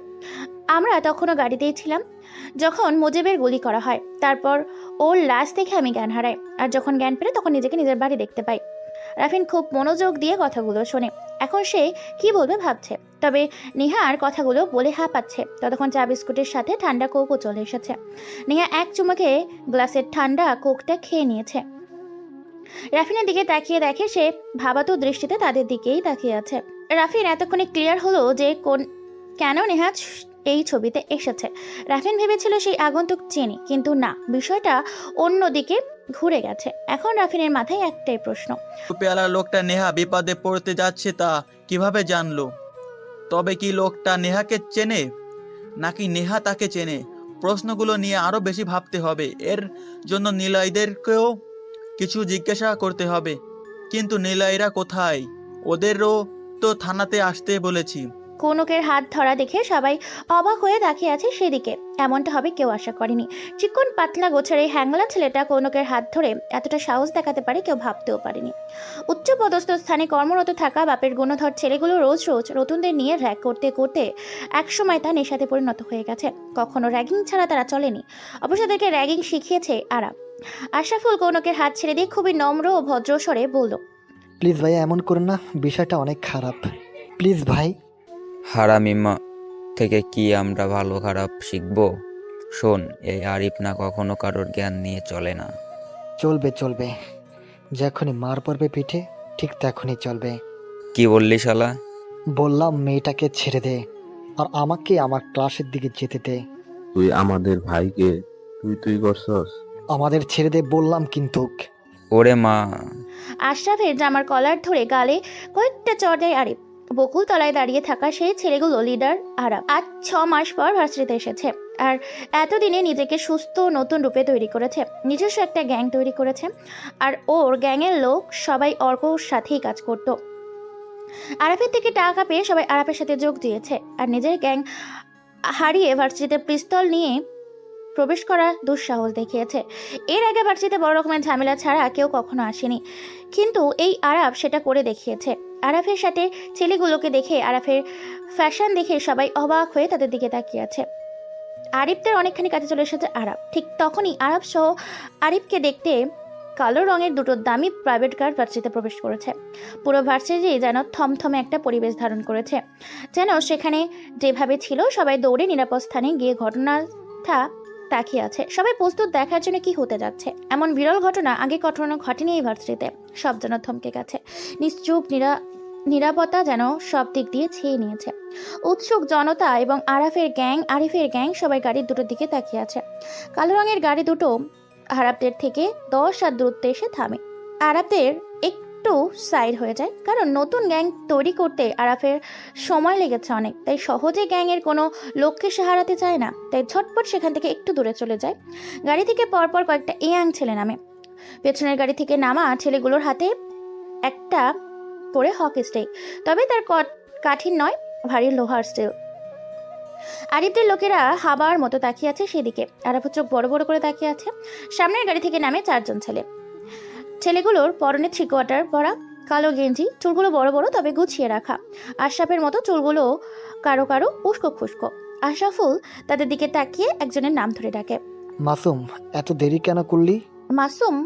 আমরা তখনও গাড়িতেই ছিলাম যখন মুজিবের গুলি করা হয়। তারপর ওর লাশ দেখে আমি জ্ঞান হারাই। আর যখন জ্ঞান পেরে তখন নিজেকে নিজের বাড়ি দেখতে পাই। রাফিন খুব মনোযোগ দিয়ে কথাগুলো শোনে। এখন সে কি বলবে ভাবছে। তবে নেহার কথাগুলো বলে হাঁপাচ্ছে। ততক্ষণ চা বিস্কুটের সাথে ঠান্ডা কোকও চলে এসেছে। নেহা এক চুমুকে গ্লাসের ঠান্ডা কোকটা খেয়ে নিয়েছে। রাফিনের দিকে তাকিয়ে দেখে সে ভাবাতো দৃষ্টিতে তাদের দিকেই তাকিয়ে আছে। রাফিন এতক্ষণে ক্লিয়ার হলো যে কেন নেহা এই ছবিতে এসেছে। রাফিন ভেবেছিল সেই আগন্তুক চেনে, কিন্তু না, বিষয়টা অন্যদিকে ঘুরে গেছে। এখন রাফিনের মাথায় একটাই প্রশ্ন, পেয়ালা লোকটা নেহা বিপদে পড়তে যাচ্ছে তা কিভাবে জানলো? তবে কি লোকটা নেহাকে চেনে নাকি নেহা তাকে চেনে? প্রশ্নগুলো নিয়ে আরো বেশি ভাবতে হবে। এর জন্য নিলয়দেরকেও কিছু জিজ্ঞাসা করতে হবে। কিন্তু নিলয়রা কোথায়? ওদেরও তো থানাতে আসতে বলেছি। কনকের হাত ধরা দেখে সবাই অবাক হয়ে তাকিয়ে আছে সেদিকে। এমনটা হবে কেউ আশা করেনি। চিকন পাতলা গোছের এই হ্যাংলা ছেলেটা কনকের হাত ধরে এতটা সাহস দেখাতে পারে কেউ ভাবতেও পারেনি। উচ্চ পদস্থ স্থানে কর্মরত থাকা বাপের গুণধর ছেলেগুলো রোজ রোজ নতুনদের নিয়ে র্যাগ করতে করতে একসময় তা নেশাতে পরিণত হয়ে গেছে। কখনো র্যাগিং ছাড়া তারা চলেনি, অবশ্য তাদেরকে র্যাগিং শিখিয়েছে আরাপ। আশরাফুল কনকের হাত ছেড়ে দিয়ে খুবই নম্র ও ভদ্র স্বরে বলল, প্লিজ ভাইয়া এমন করুন না, বিষয়টা অনেক খারাপ, প্লিজ ভাই। হারামিমা থেকে কি আমরা ভালো খারাপ শিখবো? শোন, এই আরিফ না কখনো কারোর জ্ঞান নিয়ে চলে না। চলবে চলবে, যখনই মার পড়বে পিঠে ঠিক তখনই চলবে। কি বললি শালা? বললাম মেয়েটাকে ছেড়ে দে আর আমাকে আমার ক্লাসের দিকে যেতে দে। তুই আমাদের ভাইকে তুই করছস? আমাদের ছেড়ে দে বললাম কিন্তু। ওরে মা! আশরাফের জামার কলার ধরে গালে কয়েকটা চড় দেয় আরিফ। বকুল তলায় দাঁড়িয়ে থাকা সেই ছেলেগুলো লিডার আরাপ। আজ 6 মাস পর ভার্সিটিতে এসেছে, আর এতদিনে নিজেকে সুস্থ নতুন রূপে তৈরি করেছে, নিজস্ব একটা গ্যাং তৈরি করেছে। আর ওর গ্যাংয়ের লোক সবাই অর্কর সাথেই কাজ করত। আরাফের থেকে টাকা পেয়ে সবাই আরাফের সাথে যোগ দিয়েছে, আর নিজের গ্যাং হারিয়ে ভার্সিটিতে পিস্তল নিয়ে প্রবেশ করার দুঃসাহস দেখিয়েছে। এর আগে ভার্সিটিতে বড় রকমের ঝামেলা ছাড়া কেউ কখনো আসেনি, কিন্তু এই আরাফ সেটা করে দেখিয়েছে। আরাফের সাথে ছেলেগুলোকে দেখে, আরাফের ফ্যাশন দেখে সবাই অবাক হয়ে তাদের দিকে তাকিয়ে আছে। আরিফদের অনেকখানি কাছে চলে এসেছে আরাফ। ঠিক তখনই আরাফ সহ আরিফকে দেখতে কালো রঙের দুটো দামি প্রাইভেট কার ভার্সিটিতে প্রবেশ করেছে। পুরো ভার্সিটি যেন থমথমে একটা পরিবেশ ধারণ করেছে, যেন সেখানে যেভাবে ছিল সবাই দৌড়ে নিরাপদ স্থানে গিয়ে ঘটনাটা তাকিয়ে আছে। সবাই প্রস্তুত দেখার জন্য কি হতে যাচ্ছে। এমন বিরল ঘটনা আগে কখনো ঘটেনি এই ভার্সিটিতে। সব যেন থমকে গেছে, নিশ্চুপ নিরাপত্তা যেন সব দিক দিয়ে ছেয়ে নিয়েছে। উৎসুক জনতা এবং আরিফের গ্যাং সবাই গাড়ির দুটোর দিকে তাকিয়ে আছে। কালো রঙের গাড়ি দুটো আরাফদের থেকে 10 হাত দূরত্বে এসে থামে। আরাফদের একটু সাইড হয়ে যায়, কারণ নতুন গ্যাং তৈরি করতে আরাফের সময় লেগেছে অনেক, তাই সহজে গ্যাংয়ের কোনো লোককে সে হারাতে চায় না, তাই ঝটপট সেখান থেকে একটু দূরে চলে যায়। গাড়ি থেকে পরপর কয়েকটা ইয়াং ছেলে নামে। পেছনের গাড়ি থেকে নামা ছেলেগুলোর হাতে একটা করে হকি স্টিক, তবে তার কাঠিন নয়, ভারী লোহার স্টিল। আরিফদের লোকেরা হাবার মতো তাকিয়ে আছে সেদিকে। আরাফ চোখ বড় বড় করে তাকিয়ে আছে। সামনের গাড়ি থেকে নামে 4 জন ছেলে। ছেলেগুলোর পরনে 3 কোয়ার্টার পরা, কালো গেঞ্জি, চুলগুলো বড় বড় তবে গুছিয়ে রাখা। আশরাফের মতো চুলগুলো কারো কারো উস্কো খুস্কো। আশরাফুল তাদের দিকে তাকিয়ে একজনের নাম ধরে ডাকে, মাসুম। এত দেরি কেন করলি? মাসুম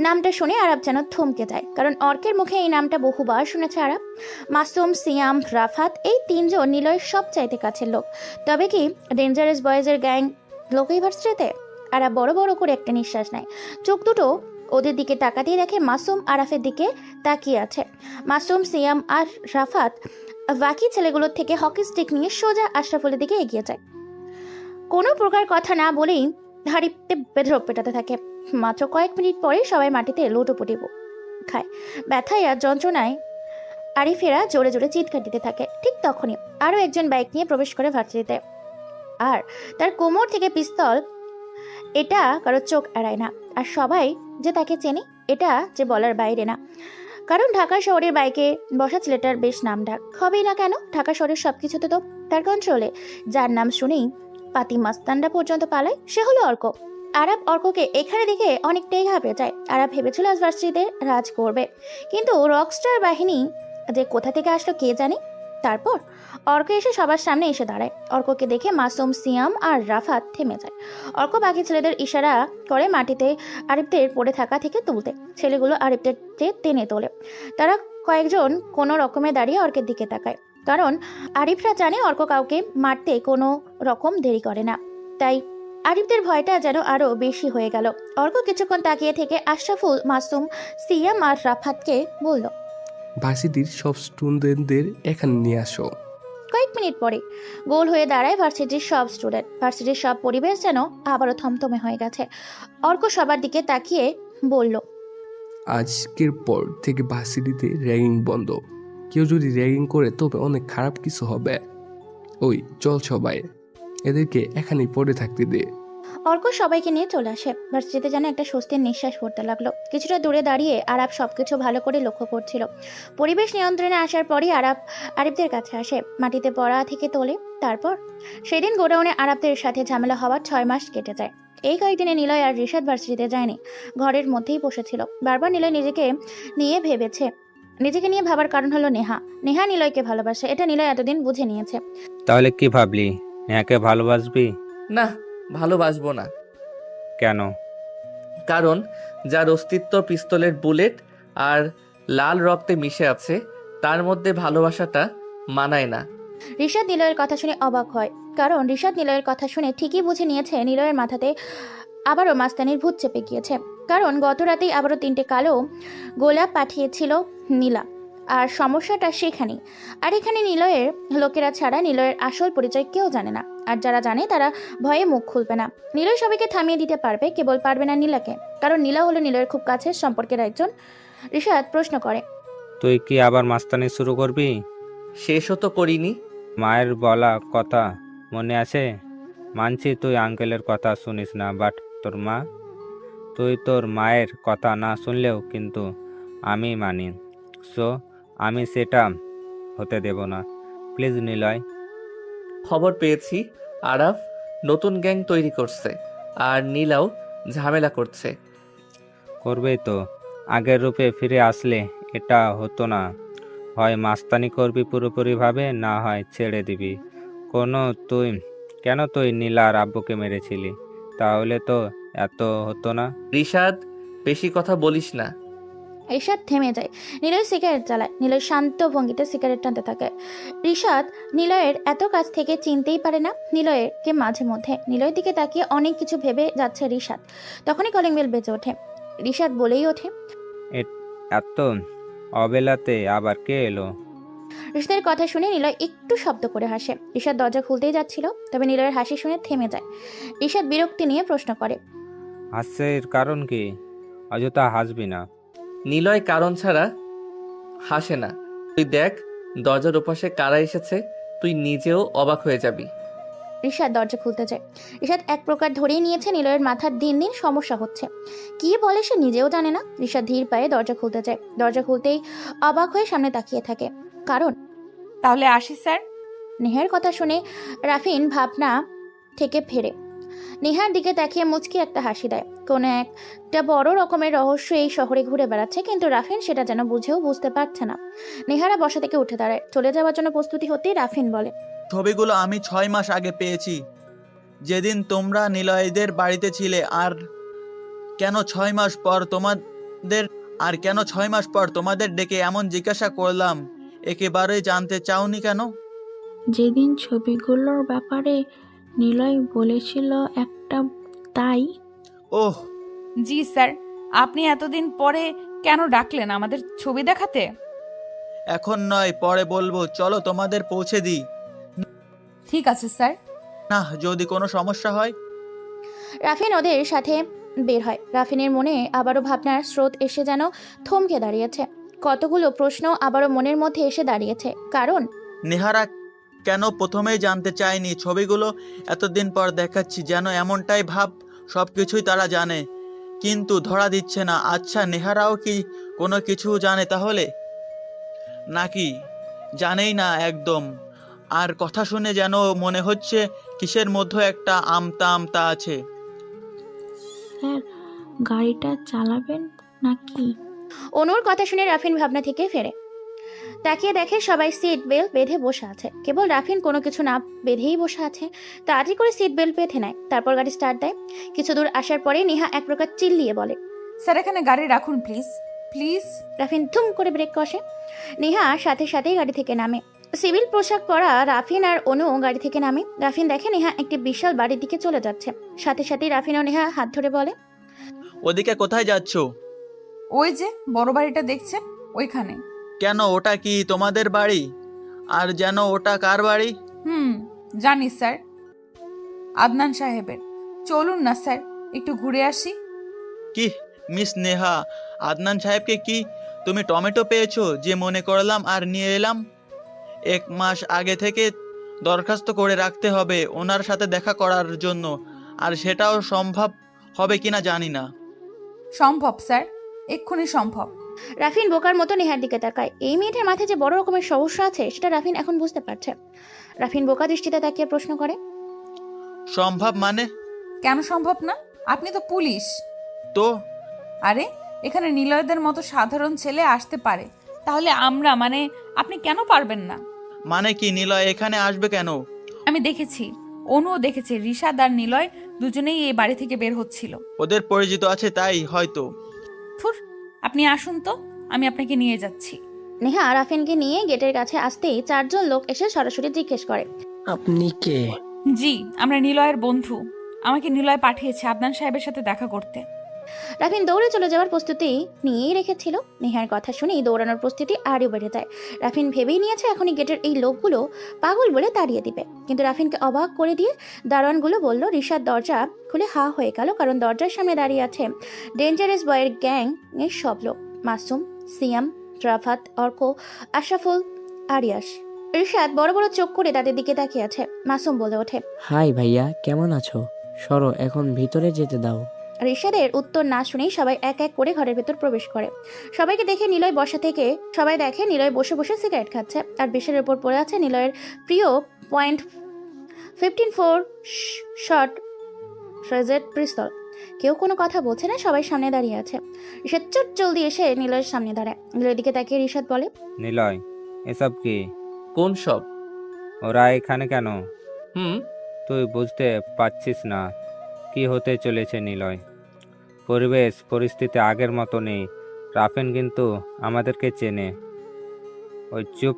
নামটা শুনে আরাফ যেন থমকে যায়, কারণ অর্কের মুখে এই নামটা বহুবার শুনেছে আরাফ। মাসুম, সিয়াম, রাফাত, এই 3 জন নিলয়ের সবচাইতে কাছের লোক। তবে কি ডেঞ্জারাস বয়েজের গ্যাং লোকেই ভার্সিটিতে? আরাফ বড় বড় করে একটা নিঃশ্বাস নেয়। চোখ দুটো ওদের দিকে তাকাতেই দেখে মাসুম আরাফের দিকে তাকিয়ে আছে। মাসুম, সিয়াম আর রাফাত বাকি ছেলেগুলোর থেকে হকি স্টিক নিয়ে সোজা আশরাফুলের দিকে এগিয়ে যায়। কোনো প্রকার কথা না বলেই হাড়িতে বেধড়ক পেটাতে থাকে। মাত্র কয়েক মিনিট পরে সবাই মাটিতে লোটোপুটি খায়। ব্যথায় আর যন্ত্রণায় আরিফেরা জোরে জোরে চিৎকার দিতে থাকে। ঠিক তখনই আরও একজন বাইক নিয়ে প্রবেশ করে ভার্সিটিতে, আর তার কোমর থেকে পিস্তল। এটা কারো চোখ এড়ায় না, আর সবাই যে তাকে চেনে এটা যে বলার বাইরে না, কারণ ঢাকা শহরের বাইকে বসা ছেলেটার বেশ নাম ডাক হবেই না কেন। ঢাকা শহরের সবকিছুতে তো তার কন্ট্রোলে। যার নাম শুনেই পাতি মাস্তানরা পর্যন্ত পালায়, সে হলো অর্ক। আরাফ অর্ককে এখানে দেখে অনেকটাই ঘাবড়ে যায়। আরাফ ভেবেছিল আজ ভার্সিটিতে রাজ করবে, কিন্তু রকস্টার বাহিনী যে কোথা থেকে আসলো কে জানে। তারপর অর্ক এসে সবার সামনে এসে দাঁড়ায়। অর্ককে দেখে মাসুম, সিয়াম আর রাফাত থেমে যায়। অর্ক বাকি ছেলেদের ইশারা করে মাটিতে আরিফদের পড়ে থাকা থেকে তুলতে। ছেলেগুলো আরিফদের টেনে তোলে। তারা কয়েকজন কোনো রকমে দাঁড়িয়ে অর্কের দিকে তাকায়। কারণ আরিফরা জানে অর্ক কাউকে মারতে কোনো রকম দেরি করে না। তাই আরিফদের ভয়টা যেন আরো বেশি হয়ে গেল। অর্ক কিছুক্ষণ তাকিয়ে থেকে আশরাফুল, মাসুম, সিয়াম আর রাফাতকে বলল, ভার্সিটির সব স্টুডেন্টদের এখানে নিয়ে আসো। কয়েক মিনিট পরে গোল হয়ে দাঁড়ায় ভার্সিটির সব স্টুডেন্ট। ভার্সিটির সব পরিবেশ যেন আবারও থমথমে হয়ে গেছে। অর্ক সবার দিকে তাকিয়ে বলল, আজকের পর থেকে ভার্সিটিতে র্যাগিং বন্ধ। কেউ যদি র্যাগিং করে তবে অনেক খারাপ কিছু হবে। ওই চল সবাই, এদেরকে এখানেই পড়ে থাকতে দে। অর্ক সবাইকে নিয়ে চলে আসে। ভার্সিটিতে যেন একটা স্বস্তির নিঃশ্বাস পড়তে লাগলো। কিছুটা দূরে দাঁড়িয়ে আরাপ সবকিছু ভালো করে লক্ষ্য করছিল। পরিবেশ নিয়ন্ত্রণে আসার পরই আরিফদের কাছে আসে, মাটিতে পড়া থেকে তোলে। তারপর সেদিন গোডাউনে আরাপদের সাথে ঝামেলা হওয়ার 6 মাস কেটে যায়। এই কয়েকদিনে নিলয় আর রিশাদ ভার্সিটিতে যায়নি, ঘরের মধ্যেই বসেছিল। বারবার নিলয় নিজেকে নিয়ে ভাবার কারণ হলো নেহা নিলয়কে ভালোবাসে। এটা নিলয় এতদিন বুঝে নিয়েছে। তাহলে কি ভাবলি, নেহাকে ভালোবাসবি? না, ভালোবাসবো না। কেন? কারণ যার অস্তিত্ব পিস্তলের বুলেট আর লাল রক্তে মিশে আছে, তার মধ্যে ভালোবাসাটা মানায় না। রিশাদ নিলয়ের কথা শুনে অবাক হয়, কারণ রিশাদ নিলয়ের কথা শুনে ঠিকই বুঝে নিয়েছে নিলয়ের মাথাতে আবারও মাস্তানির ভূত চেপে গিয়েছে। কারণ গত রাতেই আবারও 3টে কালো গোলাপ পাঠিয়েছিল নীলা। আর সমস্যাটা সেখানেই। আর এখানে নিলয়ের লোকেরা ছাড়া নিলয়ের আসল পরিচয় কেউ জানে না। আর যারা জানে তারা ভয়ে মুখ খুলবে না। নিলয় সবাইকে থামিয়ে দিতে পারবে, কেবল পারবে না নীলাকে, কারণ নীলা হলো নিলয়ের খুব কাছের সম্পর্কের একজন। রিশাদ প্রশ্ন করে, তুই কি আবার মাস্তানি শুরু করবি? শেষও তো করিনি। মায়ের বলা কথা মনে আছে? মানছি তুই আঙ্কেলের কথা শুনিস না, বাট তুই তোর মায়ের কথা না শুনলেও কিন্তু আমি মানি। সো আমি সেটা হতে দেব না, প্লিজ নিলয়। খবর পেয়েছি আরাফ নতুন গ্যাং তৈরি করছে, আর নীলাও ঝামেলা করছে। করবেই তো, আগের রূপে ফিরে আসলে এটা হতো না। হয় মাস্তানি করবি পুরোপুরিভাবে, না হয় ছেড়ে দিবি। কেন তুই নীলার আব্বুকে মেরেছিলি? তাহলে তো এত হতো না। রিশাদ, বেশি কথা বলিস না। রিশাদ থেমে যায়। নিলয় সিগারেট জ্বালায়। নিলয় শান্ত ভঙ্গিতে সিগারেট টানতে থাকে। রিশাদ নিলয়ের এত কাছ থেকে চিনতেই পারে না নিলয়কে। মাঝে মধ্যে নিলয়ের দিকে তাকিয়ে অনেক কিছু ভেবে যাচ্ছে রিশাদ। তখনই কলিং বেল বেজে ওঠে। রিশাদ বলেই ওঠে, এত অবেলাতে আবার কে এলো? রিশাদের কথা শুনে নিলয় একটু শব্দ করে হাসে। রিশাদ দরজা খুলতেই যাচ্ছিল, তবে নিলয়ের হাসি শুনে থেমে যায়। রিশাদ বিরক্তি নিয়ে প্রশ্ন করে, হাসির কারণ কি? অযথা হাসবি না। নিলয় কারণ ছাড়া হাসে না। তুই দেখ দরজার ওপাশে কারা এসেছে, তুই নিজেও অবাক হয়ে যাবি। রিশাদ দরজা খুলতে যায়। রিশাদ এক প্রকার ধরেই নিয়েছে নিলয়ের মাথার দিন দিন সমস্যা হচ্ছে। কি বলে সে নিজেও জানে না। রিশাদ ধীর পায়ে দরজা খুলতে যায়। দরজা খুলতেই অবাক হয়ে সামনে তাকিয়ে থাকে। কারণ তাহলে আসি স্যার। নেহার কথা শুনে রাফিন ভাবনা থেকে ফেরে। নেহার দিকে তাকিয়ে মুচকি একটা হাসি দেয়। কোনো একটা বড় রকমের রহস্য এই শহরে ঘুরে বেড়াচ্ছে, কিন্তু রাফিন সেটা যেন বুঝতে পারছে না। নেহারা বসা থেকে উঠে দাঁড়ায়। চলে যাওয়ার জন্য প্রস্তুতি হতেই রাফিন বলে, ছবিগুলো আমি 6 মাস আগে পেয়েছি, যেদিন তোমরা নিলয়দের বাড়িতে ছিলে। আর কেন 6 মাস পর তোমাদের ডেকে এমন জিজ্ঞাসা করলাম, একেবারে জানতে চাওনি কেন? যেদিন ছবিগুলোর ব্যাপারে নিলয় বলেছিল একটা, তাই। ওহ জি স্যার, আপনি এতদিন পরে কেন ডাকলেন আমাদের ছবি দেখাতে? এখন নয়, পরে বলবো। চলো তোমাদের পৌঁছে দিই। ঠিক আছে স্যার। না, যদি কোনো সমস্যা হয়। রাফিন ওদের সাথে বের হয়। রাফিনের মনে আবারও ভাবনার স্রোত এসে যেন থমকে দাঁড়িয়েছে। কতগুলো প্রশ্ন আবারও মনের মধ্যে এসে দাঁড়িয়েছে। কারণ নেহারা কেন প্রথমেই জানতে চায়নি? ছবিগুলো এতদিন পর দেখাচ্ছি, যেন এমনটাই ভাব সবকিছুই তারা জানে, কিন্তু ধরা দিচ্ছে না। আচ্ছা, নেহারাও কি কোনো কিছু জানে তাহলে, নাকি জানেই না একদম? আর কথা শুনে যেন মনে হচ্ছে কিসের মধ্যে একটা আমতা আমতা আছে। স্যার, গাড়িটা চালাবেন নাকি? অনুর কথা শুনে রাফিন ভাবনা থেকে ফেরে। তাকিয়ে দেখে সবাই সিট বেল্ট বেঁধে বসে আছে, কেবল রাফিন কোনো কিছু না বেঁধেই বসে আছে। তাড়াতাড়ি করে সিট বেল্ট বেঁধে নেয়, তারপর গাড়ি স্টার্ট দেয়। কিছু দূর আসার পরে নেহা এক প্রকার চিল্লিয়ে বলে, স্যার এখানে গাড়ি রাখুন প্লিজ প্লিজ। রাফিন ধুম করে ব্রেক কষে। নেহা সাথে সাথেই গাড়ি থেকে নামে। সিভিল পোশাক পরা রাফিন আর অনু গাড়ি থেকে নামে। রাফিন দেখে নেহা একটি বিশাল বাড়ির দিকে চলে যাচ্ছে। সাথে সাথে রাফিন ও নেহা হাত ধরে বলে, ওদিকে কোথায় যাচ্ছ? ওই যে বড় বাড়িটা দেখছেন, ওইখানে। কেন, ওটা কি তোমাদের বাড়ি? আর যেন ওটা কার বাড়ি? জানি স্যার, আদনান সাহেবের। চলুন না স্যার, একটু ঘুরে আসি। কি মিস নেহা, আদনান সাহেবকে কি তুমি টমেটো পেয়েছো যে মনে করলাম আর নিয়ে এলাম? 1 মাস আগে থেকে দরখাস্ত করে রাখতে হবে ওনার সাথে দেখা করার জন্য, আর সেটাও সম্ভব হবে কিনা জানি না। সম্ভব স্যার, এক্ষুনি সম্ভব। রাফিন বোকার মতো নেহার দিকে তাকায়। এই মেয়েটার মাথায় যে বড় রকমের সমস্যা আছে সেটা রাফিন এখন বুঝতে পারছে। রাফিন বোকা দৃষ্টিতে তাকিয়ে প্রশ্ন করে, সম্ভব মানে? কেন সম্ভব না? আপনি তো পুলিশ। তো আরে এখানে নিলয়দের মতো সাধারণ ছেলে আসতে পারে, তাহলে আমরা মানে আপনি কেন পারবেন না? মানে কি, নিলয় এখানে আসবে কেন? আমি দেখেছি, অনুও দেখেছে, রিশাদ আর নিলয় দুজনেই এই বাড়ি থেকে বের হচ্ছিল। ওদের পরিচিত আছে তাই হয়তো। থুর, আপনি আসুন তো, আমি আপনাকে নিয়ে যাচ্ছি। নেহা রাফিনকে নিয়ে গেটের কাছে আসতেই 4 জন লোক এসে সরাসরি জিজ্ঞেস করে, আপনি কে? জি, আমরা নিলয়ের বন্ধু। আমাকে নিলয় পাঠিয়েছে আদনান সাহেবের সাথে দেখা করতে। রাফিন দৌড়ে চলে যাওয়ার প্রস্তুতি নিয়েই রেখেছিল। নেহার কথা শুনেই দৌড়ানোর প্রস্তুতি আরও বেড়ে যায়। রাফিন ভেবেই নিয়েছে এখনই গেটের এই লোকগুলো পাগল বলে তাড়িয়ে দিবে। কিন্তু রাফিনকে অবাক করে দিয়ে দারোয়ানগুলো বলল, রিশাদ দরজা খুলে হা হয়ে গেল, কারণ দরজার সামনে দাঁড়িয়ে আছে ডেঞ্জারাস বয়ের গ্যাং এর সব লোক। মাসুম, সিয়াম, রাফাত, অর্ক, আশরাফুল, আরিয়াস। রিশাদ বড় বড় চোখ করে তাদের দিকে তাকিয়ে আছে। মাসুম বলে ওঠে, হাই ভাইয়া, কেমন আছো? সরো, এখন ভিতরে যেতে দাও। রিশাদের উত্তর না শুনেই সবাই এক এক করে ঘরের ভেতর প্রবেশ করে। সবাইকে দেখে নিলয় সবাই দেখে নিলয় বসে বসে সিগারেট খাচ্ছে, আর বেশের উপর পড়ে আছে নিলয়ের প্রিয় .15 শট ট্রেজেড পিস্তল। কেউ কোনো কথা বলছে না, সবাই সামনে দাঁড়িয়ে আছে। রিশাদ চট জলদি এসে নিলয়ের সামনে দাঁড়ায়। নিলয়ের দিকে তাকিয়ে রিশাদ বলে, নিলয়, এসব কি? কোন সব? ওরা এখানে কেন? হুম তুই বুঝতে পারছিস না কি হতে চলেছে নিলয়? পরিবেশ পরিস্থিতি আগের মতো নেই। রাফিন কিন্তু আমাদেরকে চেনে। ওই চুপ,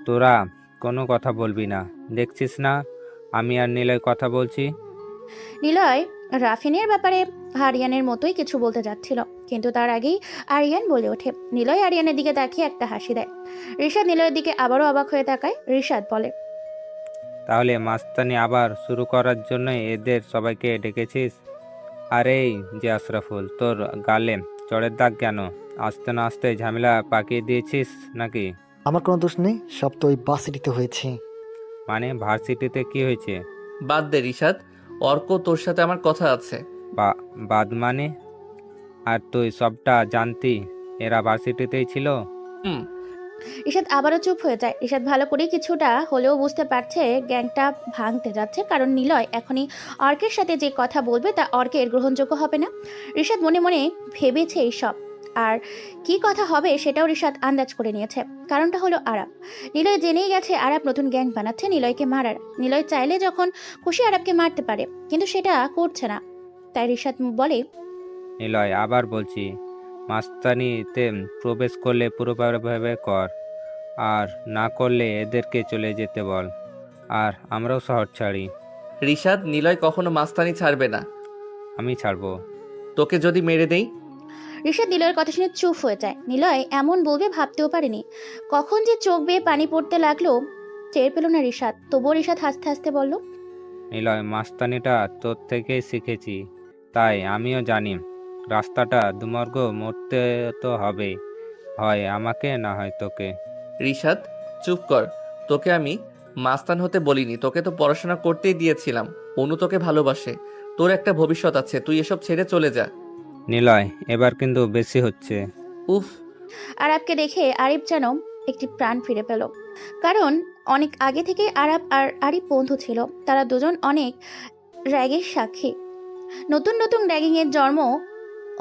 তোরা কোনো কথা বলবি না। দেখছিস না আমি আর নিলয় কথা বলছি? নিলয় রাফিনের ব্যাপারে আরিয়ানের মতোই কিছু বলতে যাচ্ছিল, কিন্তু তার আগেই আরিয়ান বলে ওঠে। নিলয় আরিয়ানের দিকে তাকিয়ে একটা হাসি দেয়। রিশাদ নিলয়ের দিকে আবারও অবাক হয়ে তাকায়। রিশাদ বলে, তাহলে মাস্তানি আবার শুরু করার জন্য এদের সবাইকে ডেকেছিস? আর এই যে আশরাফুল, তোর গালে চড়ের দাগ কেন? আস্তে না আস্তে ঝামেলা পাকিয়ে দিয়েছিস নাকি? আমার কোনো দোষ নেই, সব তো ওই বাসিটিতে হয়েছে। মানে ভার্সিটিতে কি হয়েছে? বাদ দে রিশাদ, অর্ক তোর সাথে আমার কথা আছে। বাদ মানে? আর তুই সবটা জানতি এরা ভার্সিটিতেই ছিল? রিশাদ আবারও চুপ হয়ে যায়। রিশাদ ভালো করে কিছুটা হলেও বুঝতে পারছে গ্যাংটা ভাঙতে যাচ্ছে, কারণ নিলয় এখনই অর্কের সাথে যে কথা বলবে তা অর্কের গ্রহণযোগ্য হবে না। রিশাদ মনে মনে ভেবেছে এইসব, আর কি কথা হবে সেটাও রিশাদ আন্দাজ করে নিয়েছে। কারণটা হলো আরাব। নিলয় জেনেই গেছে আরাব নতুন গ্যাং বানাচ্ছে নিলয়কে মারার। নিলয় চাইলে যখন খুশি আরাবকে মারতে পারে, কিন্তু সেটা করছে না। তাই রিশাদ বলে, নিলয়, আবার বলছি, মাস্তানিতে প্রবেশ করলে পুরোপুরিভাবে কর, আর না করলে এদেরকে চলে যেতে বল, আর আমরাও শহর ছাড়ি। রিশাদ, নিলয় কখনো মাস্তানি ছাড়বে না। আমি ছাড়বো। তোকে যদি মেরে দেই? রিশাদ নিলয়ের কথা শুনে চুপ হয়ে যায়। নিলয় এমন বলবে ভাবতেও পারেনি। কখন যে চোখ বেয়ে পানি পড়তে লাগলো টের পেল না রিশাদ। তবুও রিশাদ হাসতে হাসতে বলল, নিলয়, মাস্তানিটা তোর থেকেই শিখেছি, তাই আমিও জানি রাস্তাটা দুমর্গ মরতে তো হবে, হয় আমাকে না হয় তোকে। রিশাদ চুপ কর, তোকে আমি মাস্তান হতে বলিনি, তোকে তো পড়াশোনা করতেই দিয়েছিলাম। অনু তোকে ভালোবাসে, তোর একটা ভবিষ্যৎ আছে, তুই এসব ছেড়ে চলে যা। নিলয়, এবার কিন্তু বেশি হচ্ছে। উফ। আরাবকে দেখে আরিফ যেন একটি প্রাণ ফিরে পেল, কারণ অনেক আগে থেকে আরাব আর আরিফ বন্ধু ছিল। তারা দুজন অনেক র্যাগের সাক্ষী। নতুন নতুন র্যাগিংয়ের জন্ম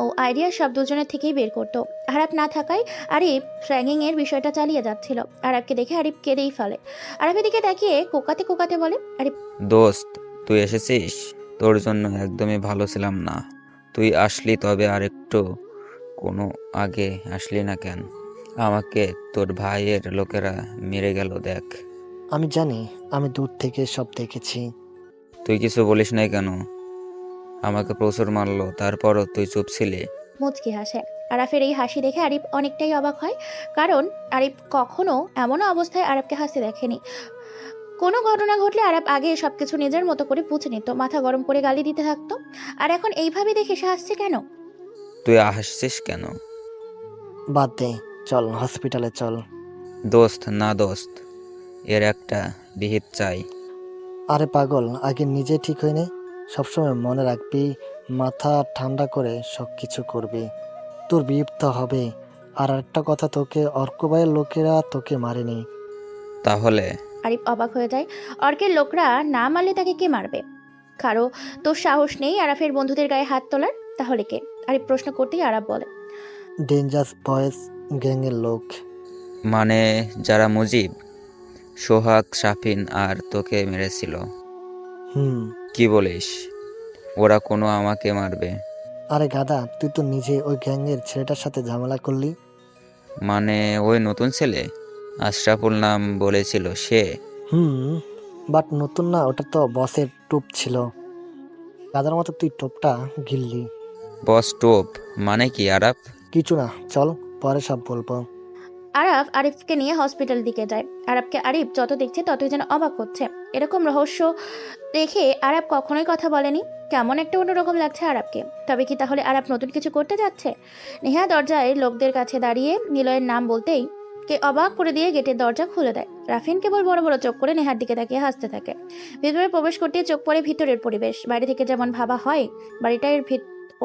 ও আইডিয়া সব দুজনের থেকেই বের করতো। আরাব না থাকায় আরিফ র্যাগিংয়ের বিষয়টা চালিয়ে যাচ্ছিল। আরাবকে দেখে আরিফ কেঁদেই ফেলে। আরাবের দিকে তাকিয়ে কোকাতে কোকাতে বলে, আরিফ দোস্ত, তুই এসেছিস? তোর জন্য একদমই ভালো ছিলাম না। তুই আসলি তবে আর একটু, কোনো আগে আসলি না কেন? আমাকে তোর ভাইয়ের লোকেরা মেরে গেল দেখ। আমি জানি, আমি দূর থেকে সব দেখেছি। তুই কিছু বলিস নাই কেন? আমাকে প্রচুর মারলো, তারপরও তুই চুপ ছিলি। মুচকি হাসে। আরাফের এই হাসি দেখে আরিফ অনেকটাই অবাক হয়, কারণ আরিফ কখনো এমন অবস্থায় আরাফকে হাসতে দেখেনি। কোনো ঘটনা ঘটলে আরাফ আগে সবকিছু নিজের মতো করে বুঝে নিত, মাথা গরম করে গালি দিতে থাকতো। আর এখন এইভাবে দেখে সে হাসছে কেন? তুই হাসছিস কেন? বাদ দে, চল হসপিটালে চল। দোস্ত না দোস্ত, এর একটা বিহিত চাই। আরে পাগল, আগে নিজে ঠিক হয়ে নে। সবসময় মনে রাখবি, মাথা ঠান্ডা করে সব কিছু করবি। তোর বিরক্ত হবে। আর একটা কথা, তোকে অর্কবাইয়ের লোকেরা তোকে মারেনি। তাহলে আরিফ অবাক হয়ে যায়। অর্কের লোকরা না মারলে তাকে কে মারবে? কারো তো সাহস নেই আরাফের বন্ধুদের গায়ে হাত তোলার। তাহলে কে? আরিফ প্রশ্ন করতেই আরাফ বলে, ডেঞ্জারাস বয়েজ গ্যাংয়ের লোক। মানে যারা মুজিব, সোহাগ, শাফিন আর তোকে মেরেছিল। হুম। কি বলিস? ওরা কোনো আমাকে মারবে? আরে গাদা, তুই তো নিজে ওই গ্যাংয়ের ছেলেটার সাথে ঝামেলা করলি। মানে ওই নতুন ছেলে আশরাফুল নাম বলেছিল সে? বাট নতুন না, ওটা তো বসের টোপ ছিল। গাদার মতো তুই টোপটা গিললি। বস টোপ মানে কি আরাপ? কিছু না, চল পরে সব বলবো। আরাফ আরিফকে নিয়ে হসপিটাল দিকে যায়। আরাফকে আরিফ যত দেখছে ততই যেন অবাক হচ্ছে। এরকম রহস্য দেখে আরাফ কখনোই কথা বলেনি। কেমন একটা অন্যরকম লাগছে আরাফকে। তবে কি তাহলে আরাফ নতুন কিছু করতে যাচ্ছে? নেহা দরজায় লোকদের কাছে দাঁড়িয়ে নিলয়ের নাম বলতেই কে অবাক করে দিয়ে গেটের দরজা খুলে দেয়। রাফিন কেবল বড় বড় চোখ করে নেহার দিকে তাকিয়ে হাসতে থাকে। ভিতরে প্রবেশ করতে চোখ পড়ে ভিতরের পরিবেশ। বাইরে থেকে যেমন ভাবা হয় বাড়িটার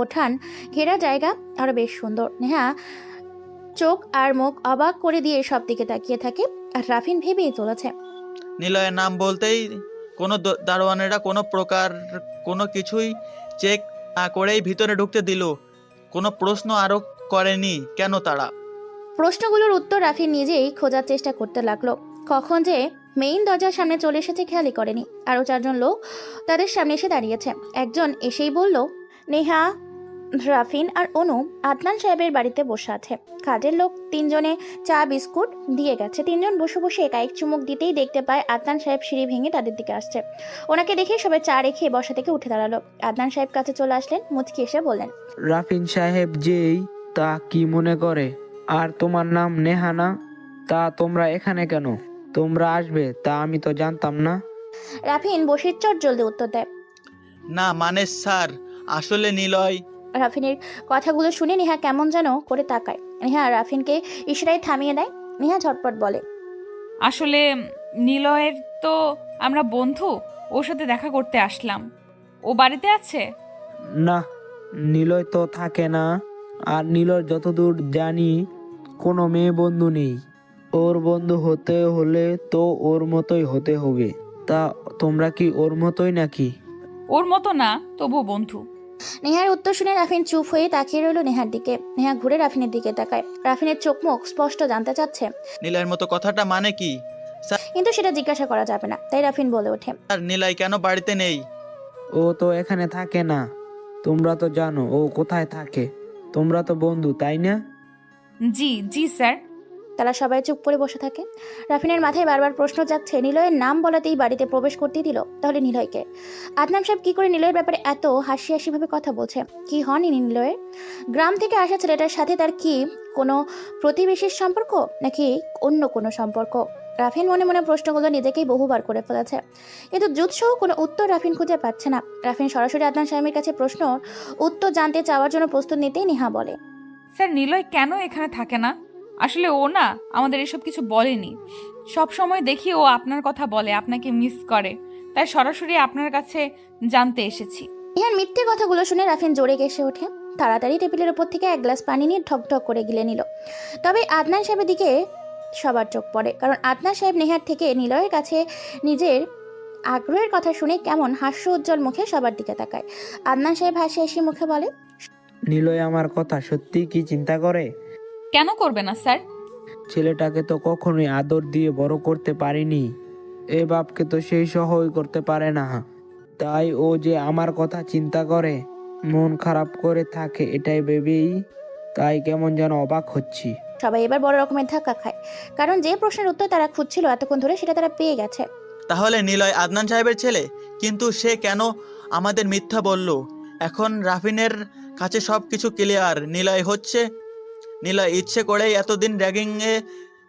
ওঠান ঘেরা জায়গা আরো বেশ সুন্দর। নেহা চোখ আর মুখ অবাক করে দিয়ে সব দিকে তাকিয়ে থাকে, আর রাফিন ভেবেই চলেছে। নিলয়ের নাম বলতেই কোনো দারোয়ানেরা কোনো প্রকার কোনো কিছুই চেক না করেই ভিতরে ঢুকতে দিল। কোনো প্রশ্ন আরও করেনি কেন তারা? প্রশ্নগুলোর উত্তর রাফিন নিজেই খোঁজার চেষ্টা করতে লাগলো। কখন যে মেইন দরজার সামনে চলে এসেছে খেয়ালই করেনি। আরও 4 জন লোক তাদের সামনে এসে দাঁড়িয়েছে। একজন এসেই বলল, নেহা, রাফিন আর অনু আদনান সাহেবের বাড়িতে বসে আছে। কাজের লোক 3 জনে চা বিস্কুট দিয়ে গেছে। 3 জন বসে বসে একাই চুমুক দিতেই দেখতে পায় আদনান সাহেব সিঁড়ি ভেঙে তাদের দিকে আসছে। ওনাকে দেখে সবাই চা রেখে বসা থেকে উঠে দাঁড়ালো। আদনান সাহেব কাছে চলে আসলেন, মুচকি এসে বললেন, রাফিন সাহেব যেই তা কি মনে করে? আর তোমার নাম নেহা না? তা তোমরা এখানে কেন? তোমরা আসবে তা আমি তো জানতাম না। রাফিন বসির চট জলদি উত্তর দেয়, না মানে স্যার, আসলে নিলয়। রাফিনের কথাগুলো শুনে নেহা কেমন যেন করে তাকায়। নেহা রাফিনকে ইশারায় থামিয়ে দেয়। নেহা ঝটপট বলে, আসলে নিলয়ের তো আমরা বন্ধু, ওর সাথে দেখা করতে আসলাম। ও বাড়িতে আছে? না, নিলয় তো থাকে না। আর নিলয় যতদূর জানি কোনো মেয়ে বন্ধু নেই। ওর বন্ধু হতে হলে তো ওর মতোই হতে হবে। তা তোমরা কি ওর মতোই নাকি? ওর মতো না, তবু বন্ধু। নেহার উত্তর শুনে রাফিন চুপ হয়ে তাকিয়ে রইল নেহার দিকে। নেহা ঘুরে রাফিনের দিকে তাকায়। রাফিনের চোখ মুখ স্পষ্ট জানতে চাচ্ছে, নিলয়ের মতো কথাটা মানে কি? কিন্তু সেটা জিজ্ঞাসা করা যাবে না, তাই রাফিন বলে ওঠে, স্যার, নিলয় কেন বাড়িতে নেই? ও তো এখানে থাকে না। তোমরা তো জানো ও কোথায় থাকে। তোমরা তো বন্ধু, তাই না? জি জি স্যার। তারা সবাই চুপ করে বসে থাকে। রাফিনের মাথায় বারবার প্রশ্ন যাচ্ছে, নিলয়ের নাম বলাতেই বাড়িতে প্রবেশ করতেই দিল, তাহলে নিলয়কে? আদনান সাহেব কি করে নিলয়ের ব্যাপারে এত হাসি হাসি ভাবে কথা বলছে? কি হন ইনি নিলয়ের? গ্রাম থেকে আসা ছেলেটার সাথে তার কি কোনো প্রতিবেশীর সম্পর্ক, নাকি অন্য কোনো সম্পর্ক? রাফিন মনে মনে প্রশ্নগুলো নিজেকেই বহুবার করে ফেলেছে, কিন্তু জুৎসহ কোনো উত্তর রাফিন খুঁজে পাচ্ছে না। রাফিন সরাসরি আদনান সাহেবের কাছে প্রশ্ন উত্তর জানতে চাওয়ার জন্য প্রস্তুত নিতেই নেহা বলে, স্যার, নিলয় কেন এখানে থাকে না? আসলে ও না আমাদের এসব কিছু বলেনি। সব সময় দেখি ও আপনার কথা বলে, আপনাকে মিস করে, তাই সরাসরি আপনার কাছে জানতে এসেছি। ইহার মিথ্যে কথাগুলো শুনে রাফিন জোরে কেসে ওঠে। তাড়াতাড়ি টেবিলের উপর থেকে 1 গ্লাস পানি নিয়ে ঠক ঠক করে গিলে নিল। তবে আদনান সাহেবের দিকে সবার চোখ পড়ে, কারণ আদনান সাহেব নেহার থেকে নিলয়ের কাছে নিজের আগ্রহের কথা শুনে কেমন হাস্য উজ্জ্বল মুখে সবার দিকে তাকায়। আদনান সাহেব হাসি হাসি মুখে বলে, নিলয় আমার কথা সত্যি কি চিন্তা করে? কেন করবে না স্যার? ছেলেটাকে তো কখনোই আদর দিয়ে বড় করতে পারিনি। এ বাপকে তো সেই সহই করতে পারে না। তাই ও যে আমার কথা চিন্তা করে, মন খারাপ করে থাকে, এটাই ভেবেই তাই কেমন যেন অবাক হচ্ছি। সবাই এবার বড় রকমের ধাক্কা খায়, কারণ যে প্রশ্নের উত্তর তারা খুঁজছিল এতক্ষণ ধরে সেটা তারা পেয়ে গেছে। তাহলে নিলয় আদনান সাহেবের ছেলে? কিন্তু সে কেন আমাদের মিথ্যা বলল? এখন রাফিনের কাছে সব কিছু ক্লিয়ার। নিলয় ইচ্ছে করেই এতদিন র্যাগিংয়ে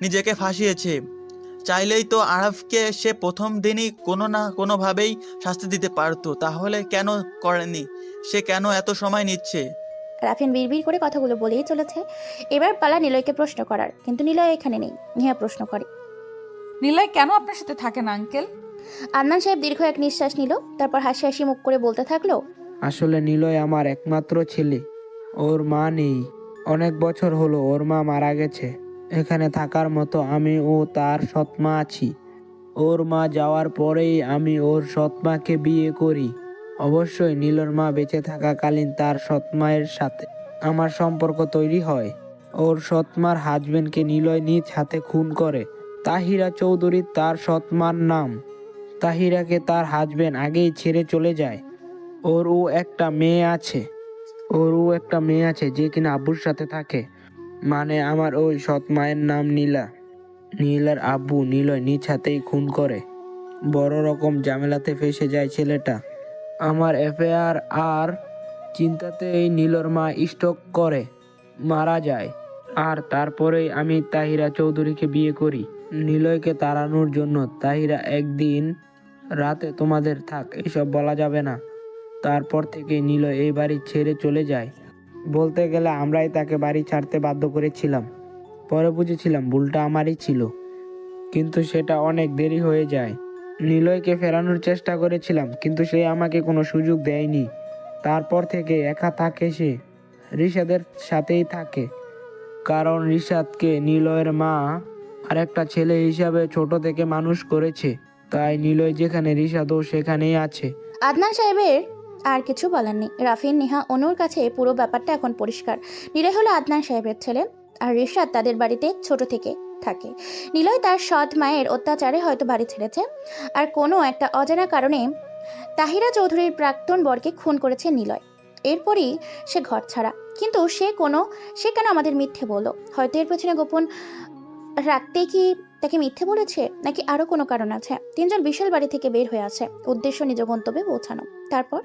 নিজেকে ফাঁসিয়েছে। চাইলেই তো আরাফকে সে প্রথম দিনই কোনো না কোনোভাবেই শাস্তি দিতে পারতো। তাহলে কেন করেনি? সে কেন এত সময় নিচ্ছে? রাফিন বিড়বিড় করে কথাগুলো বলেই চলেছে। এবার পালা নিলয়কে প্রশ্ন করার, কিন্তু নিলয় এখানে নেই। নিহা প্রশ্ন করে, নিলয় কেন আপনার সাথে থাকে না আঙ্কেল? আদনান সাহেব দীর্ঘ এক নিঃশ্বাস নিল, তারপর হাসি হাসি মুখ করে বলতে থাকলো, আসলে নিলয় আমার একমাত্র ছেলে। ওর মা নেই, অনেক বছর হলো ওর মা মারা গেছে। এখানে থাকার মতো আমি ও তার সৎমা আছি। ওর মা যাওয়ার পরেই আমি ওর সৎমাকে বিয়ে করি। অবশ্যই নীলর মা বেঁচে থাকাকালীন তার সৎমায়ের সাথে আমার সম্পর্ক তৈরি হয়। ওর সৎমার হাজবেন্ডকে নিলয় নিজ হাতে খুন করে। তাহিরা চৌধুরী তার সৎমার নাম। তাহিরাকে তার হাজবেন্ড আগেই ছেড়ে চলে যায়। ওর একটা মেয়ে আছে যে কিনা আব্বুর সাথে থাকে। মানে আমার ওই সৎ মায়ের নাম নীলা। নীলার আব্বু নিলয় নিজ হাতেই খুন করে। বড় রকম ঝামেলাতে ফেসে যায় ছেলেটা। আমার অ্যাফেয়ার আর চিন্তাতেই নীলর মা স্ট্রোক করে মারা যায়। আর তারপরেই আমি তাহিরা চৌধুরীকে বিয়ে করি। নিলয়কে তাড়ানোর জন্য তাহিরা একদিন রাতে তোমাদের থাক এসব বলা যাবে না। তারপর থেকে নিলয় এই বাড়ি ছেড়ে চলে যায়। বলতে গেলে আমরাই তাকে বাড়ি ছাড়তে বাধ্য করেছিলাম। পরে বুঝেছিলাম ভুলটা আমারই ছিল, কিন্তু সেটা অনেক দেরি হয়ে যায়। নিলয়কে ফেরানোর চেষ্টা করেছিলাম, কিন্তু সে আমাকে কোনো সুযোগ দেয়নি। তারপর থেকে একা থাকে সে, রিশাদের সাথেই থাকে। কারণ রিশাদকে নিলয়ের মা আর একটা ছেলে হিসাবে ছোট থেকে মানুষ করেছে। তাই নিলয় যেখানে রিশাদও সেখানেই আছে। আদনান সাহেবের আর কিছু বলার নেই। রাফিন, নিহা, অনুর কাছে পুরো ব্যাপারটা এখন পরিষ্কার। নিলয় হলো আদনান সাহেবের ছেলে, আর রিশাদ তাদের বাড়িতে ছোট থেকে থাকে। নিলয় তার সৎ মায়ের অত্যাচারে হয়তো বাড়ি ছেড়েছে, আর কোনো একটা অজানা কারণে তাহিরা চৌধুরীর প্রাক্তন বরকে খুন করেছে নিলয়। এরপরই সে ঘর ছাড়া। কিন্তু সে কেন আমাদের মিথ্যে বললো? হয়তো এর পেছনে গোপন রাখতেই কি তাকে মিথ্যে বলেছে, নাকি আরো কোনো কারণ আছে? তিনজন বিশাল বাড়ি থেকে বের হয়ে আছে, উদ্দেশ্য নিজ গন্তব্যে পৌঁছানো। তারপর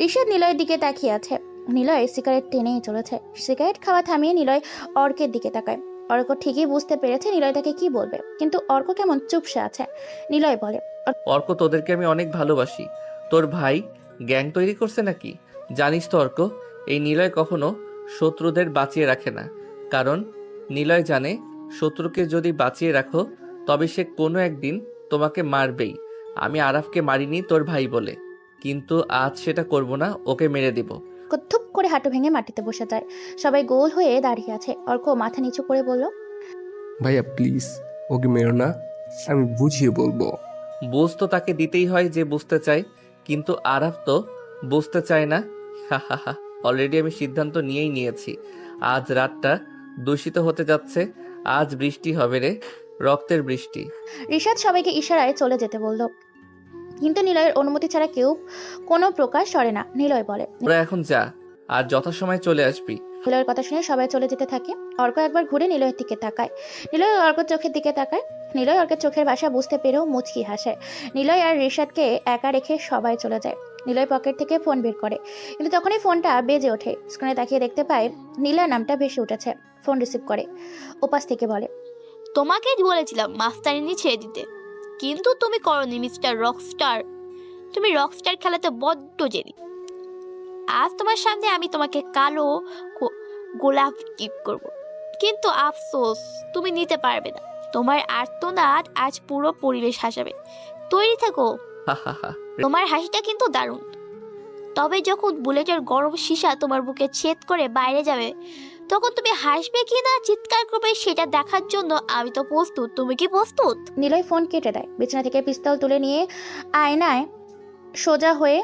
ঋষাদ নিলয়ের দিকে তাকিয়ে আছে। নিলয় সিগারেট টেনেই চলেছে। সিগারেট খাওয়া থামিয়ে নিলয় অর্কের দিকে তাকায়। অর্ক ঠিকই বুঝতে পেরেছে নিলয় তাকে কি বলবে, কিন্তু অর্ক কেমন চুপসে আছে। নিলয় বলে, অর্ক, তোদেরকে আমি অনেক ভালোবাসি। তোর ভাই গ্যাং তৈরি করছে নাকি? জানিস তো অর্ক, এই নিলয় কখনো শত্রুদের বাঁচিয়ে রাখে না। কারণ নিলয় জানে শত্রুকে যদি বাঁচিয়ে রাখো তবে সে কোনো একদিন তোমাকে মারবেই। আমি আরাফকে মারিনি তোর ভাই বলে, কিন্তু আজ সেটা করব না, ওকে মেরে দিব। থুপ করে হাঁটু ভেঙে মাটিতে বসে যায়। সবাই গোল হয়ে দাঁড়িয়ে আছে। অর্ক মাথা নিচু করে বলল, ভাইয়া প্লিজ ওকে মেরো না, আমি বুঝিয়ে বলবো। বুঝ তো তাকে দিতেই হয় যে বুঝতে চায়, কিন্তু আরাফ তো বুঝতে চায় না। অলরেডি আমি সিদ্ধান্ত নিয়েই নিয়েছি। আজ রাতটা দূষিত হতে যাচ্ছে। আজ বৃষ্টি হবে রে, রক্তের বৃষ্টি। ঋষাদ সবাইকে ইশারায় চলে যেতে বলল, কিন্তু নিলয়ের অনুমতি ছাড়া কেউ কোনো প্রকাশ সরে না। নিলয় বলে, তোরা এখন যা, আর যথাসময় চলে আসবি। নিলয়ের কথা শুনে সবাই চলে যেতে থাকে। অর্ক একবার ঘুরে নিলয়ের দিকে তাকায়। নিলয় অর্কের চোখের দিকে তাকায়। নিলয় অর্কের চোখের ভাষা বুঝতে পেরেও মুচকি হাসে। নিলয় আর ঋষাদকে একা রেখে সবাই চলে যায়। নিলয় পকেট থেকে ফোন বের করে, কিন্তু তখনই ফোনটা বেজে ওঠে। স্ক্রিনে তাকিয়ে দেখতে পায় নীলা নামটা ভেসে উঠেছে। ফোন রিসিভ করে ওপাশ থেকে বলে, তোমাকে বলেছিলাম মাস্টারিনি ছেড়ে দিতে, কিন্তু তুমি করনি মিস্টার রকস্টার। তুমি রকস্টার খেলাতে বড্ড জেদি। আজ তোমার সামনে আমি তোমাকে কালো গোলাপ গিফট করব, কিন্তু আফসোস তুমি নিতে পারবে না। তোমার আর্তনাদ আজ পুরো পরিবেশ হাসাবে। তৈরি থেকো। তোমার হাসিটা কিন্তু দারুণ, তবে যখন বুলেটের গরম সীসা তোমার বুকে ছেদ করে বাইরে যাবে, তখন তুমি হাসবে কি না চিৎকার করবে সেটা দেখার জন্য আমি তো প্রস্তুত। তুমি কি প্রস্তুত? নিলয় ফোন কেটে দেয়। বিছানা থেকে পিস্তল তুলে নিয়ে আয়নায় সোজা হয়ে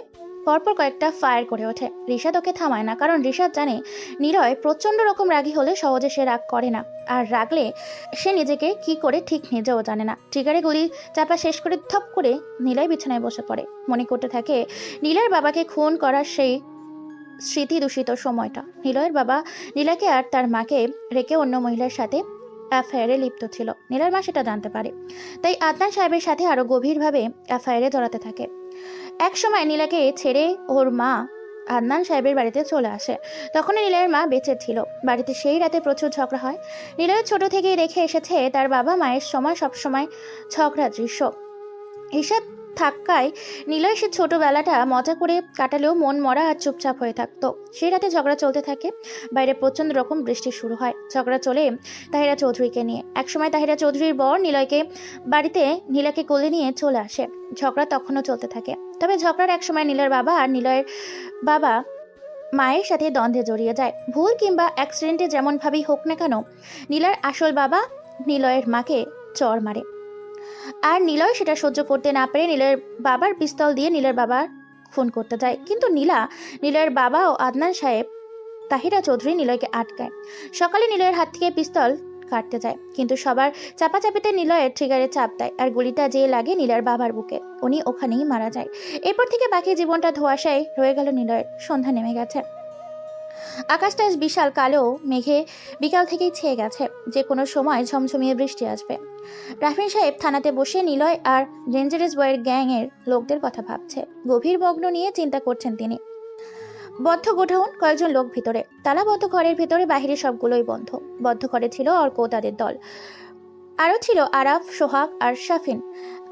পরপর কয়েকটা ফায়ার করে ওঠে। ঋষাদ ওকে থামায় না, কারণ ঋষাদ জানে নিলয় প্রচন্ড রকম রাগী হলে সহজে সে রাগ করে না, আর রাগলে সে নিজেকে কি করে ঠিক নিজেও জানে না। ট্রিগারে গুলি চাপা শেষ করে থপ করে নিলয় বিছানায় বসে পড়ে। মনে করতে থাকে নীলার বাবাকে খুন করার সেই স্মৃতি দূষিত সময়টা। নিলয়ের বাবা নীলাকে আর তার মাকে রেখে অন্য মহিলার সাথে অ্যাফেয়ারে লিপ্ত ছিল। নীলার মা সেটা জানতে পারে, তাই আদনান সাহেবের সাথে আরো গভীরভাবে অ্যাফেয়ারে জড়াতে থাকে। এক সময় নীলাকে ছেড়ে ওর মা আদনান সাহেবের বাড়িতে চলে আসে। তখন নীলয়ের মা বেঁচে ছিল। বাড়িতে সেই রাতে প্রচুর ঝগড়া হয়। নীলয় ছোট থেকেই রেখে এসেছে তার বাবা মায়ের সময় সবসময় ঝগড়া দৃশ্য। হিসাব থাকায় নিলয় সে ছোটবেলাটা মজা করে কাটালেও মন মরা আর চুপচাপ হয়ে থাকতো। সেই রাতে ঝগড়া চলতে থাকে। বাইরে প্রচণ্ড রকম বৃষ্টি শুরু হয়। ঝগড়া চলে তাহিরা চৌধুরীকে নিয়ে। একসময় তাহিরা চৌধুরীর বর নিলয়কে বাড়িতে নীলাকে কোলে নিয়ে চলে আসে। ঝগড়া তখনও চলতে থাকে। তবে ঝগড়ার এক সময় নীলার বাবা আর নিলয়ের বাবা মায়ের সাথে দ্বন্দ্বে জড়িয়ে যায়। ভুল কিংবা অ্যাক্সিডেন্টে যেমনভাবেই হোক না কেন, নীলার আসল বাবা নিলয়ের মাকে চড় মারে। আর নিলয় সেটা সহ্য করতে না পেরে নীলয়ের বাবার পিস্তল দিয়ে নীলের বাবার খুন করতে যায়। কিন্তু নীলয়ের বাবা ও আদনান সাহেব তাহিরা চৌধুরী নিলয়কে আটকায়। সকালে নিলয়ের হাত থেকে পিস্তল কাটতে যায়, কিন্তু সবার চাপাচাপিতে নিলয়ের ট্রিগারে চাপ দেয় আর গুলিটা যেয়ে লাগে নীলার বাবার বুকে। উনি ওখানেই মারা যায়। এরপর থেকে বাকি জীবনটা ধোঁয়াশায় রয়ে গেল নিলয়ের। সন্ধ্যা নেমে গেছে। আকাশটা আজ বিশাল কালো মেঘে বিকাল থেকেই ছেয়ে গেছে। যে কোনো সময় ঝমঝমিয়ে বৃষ্টি আসবে। রাফিন সাহেব থানাতে বসে নিলয় আর ডেঞ্জারাস বয়ের গ্যাংয়ের লোকদের কথা ভাবছে। গভীর মগ্ন নিয়ে চিন্তা করছেন তিনি। বদ্ধ গোডাউন, কয়েকজন লোক ভিতরে, তালাবদ্ধ ঘরের ভিতরে, বাহিরে সবগুলোই বন্ধ। বদ্ধ ঘরে ছিল অর্ক তাদের দল, আরও ছিল আরাফ, সোহাগ আর শাফিন,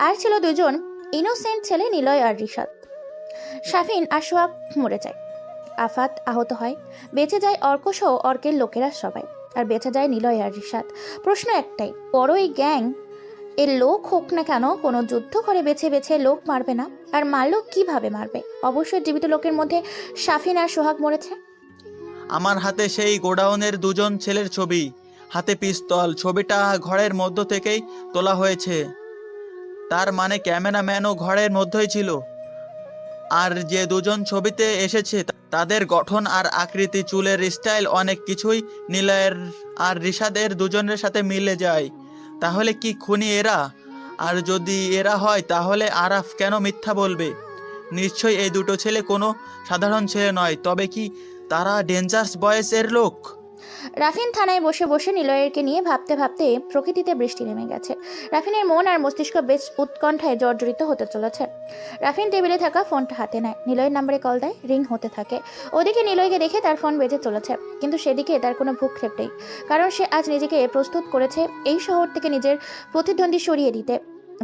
আর ছিল দুজন ইনোসেন্ট ছেলে নিলয় আর রিশাদ। শাফিন আর সোহাগ মরে যায়, আফাত আহত হয়, বেঁচে যায় অর্ক সহ অর্কের লোকেরা সবাই, আর বেঁচে যায় নিলয় আর রিশাদ। প্রশ্ন একটাই, বড় এই গ্যাং এর লোক হোক না কেন, কোনো যুদ্ধ করে বেছে বেছে লোক মারবে না? আর মারলেও কিভাবে মারবে? অবশ্যই জীবিত লোকের মধ্যে শাফিন আর সোহাগ মরেছে। আমার হাতে সেই গোডাউনের দুজন ছেলের ছবি, হাতে পিস্তল। ছবিটা ঘরের মধ্য থেকেই তোলা হয়েছে, তার মানে ক্যামেরাম্যানও ঘরের মধ্যেই ছিল। আর যে দুজন ছবিতে এসেছে তাদের গঠন আর আকৃতি, চুলের স্টাইল, অনেক কিছুই নিলয়ের আর রিশাদের দুজনের সাথে মিলে যায়। তাহলে কি খুনি এরা? আর যদি এরা হয় তাহলে আরাফ কেন মিথ্যা বলবে? নিশ্চয়ই এই দুটো ছেলে কোনো সাধারণ ছেলে নয়। তবে কি তারা ডেঞ্জারাস বয়েসের লোক? রাফিন থানায় বসে বসে নিলয়েরকে নিয়ে ভাবতে ভাবতে প্রকৃতিতে বৃষ্টি নেমে গেছে। রাফিনের মন আর মস্তিষ্ক বেশ উৎকণ্ঠায় জর্জরিত হতে চলেছে। রাফিন টেবিলে থাকা ফোনটা হাতে নেয়, নিলয়ের নাম্বারে কল দেয়, রিং হতে থাকে। ওদিকে নিলয়কে দেখে তার ফোন বেজে চলেছে, কিন্তু সেদিকে তার কোনো ভ্রুক্ষেপ নেই, কারণ সে আজ নিজেকে প্রস্তুত করেছে এই শহর থেকে নিজের প্রতিদ্বন্দ্বী সরিয়ে দিতে,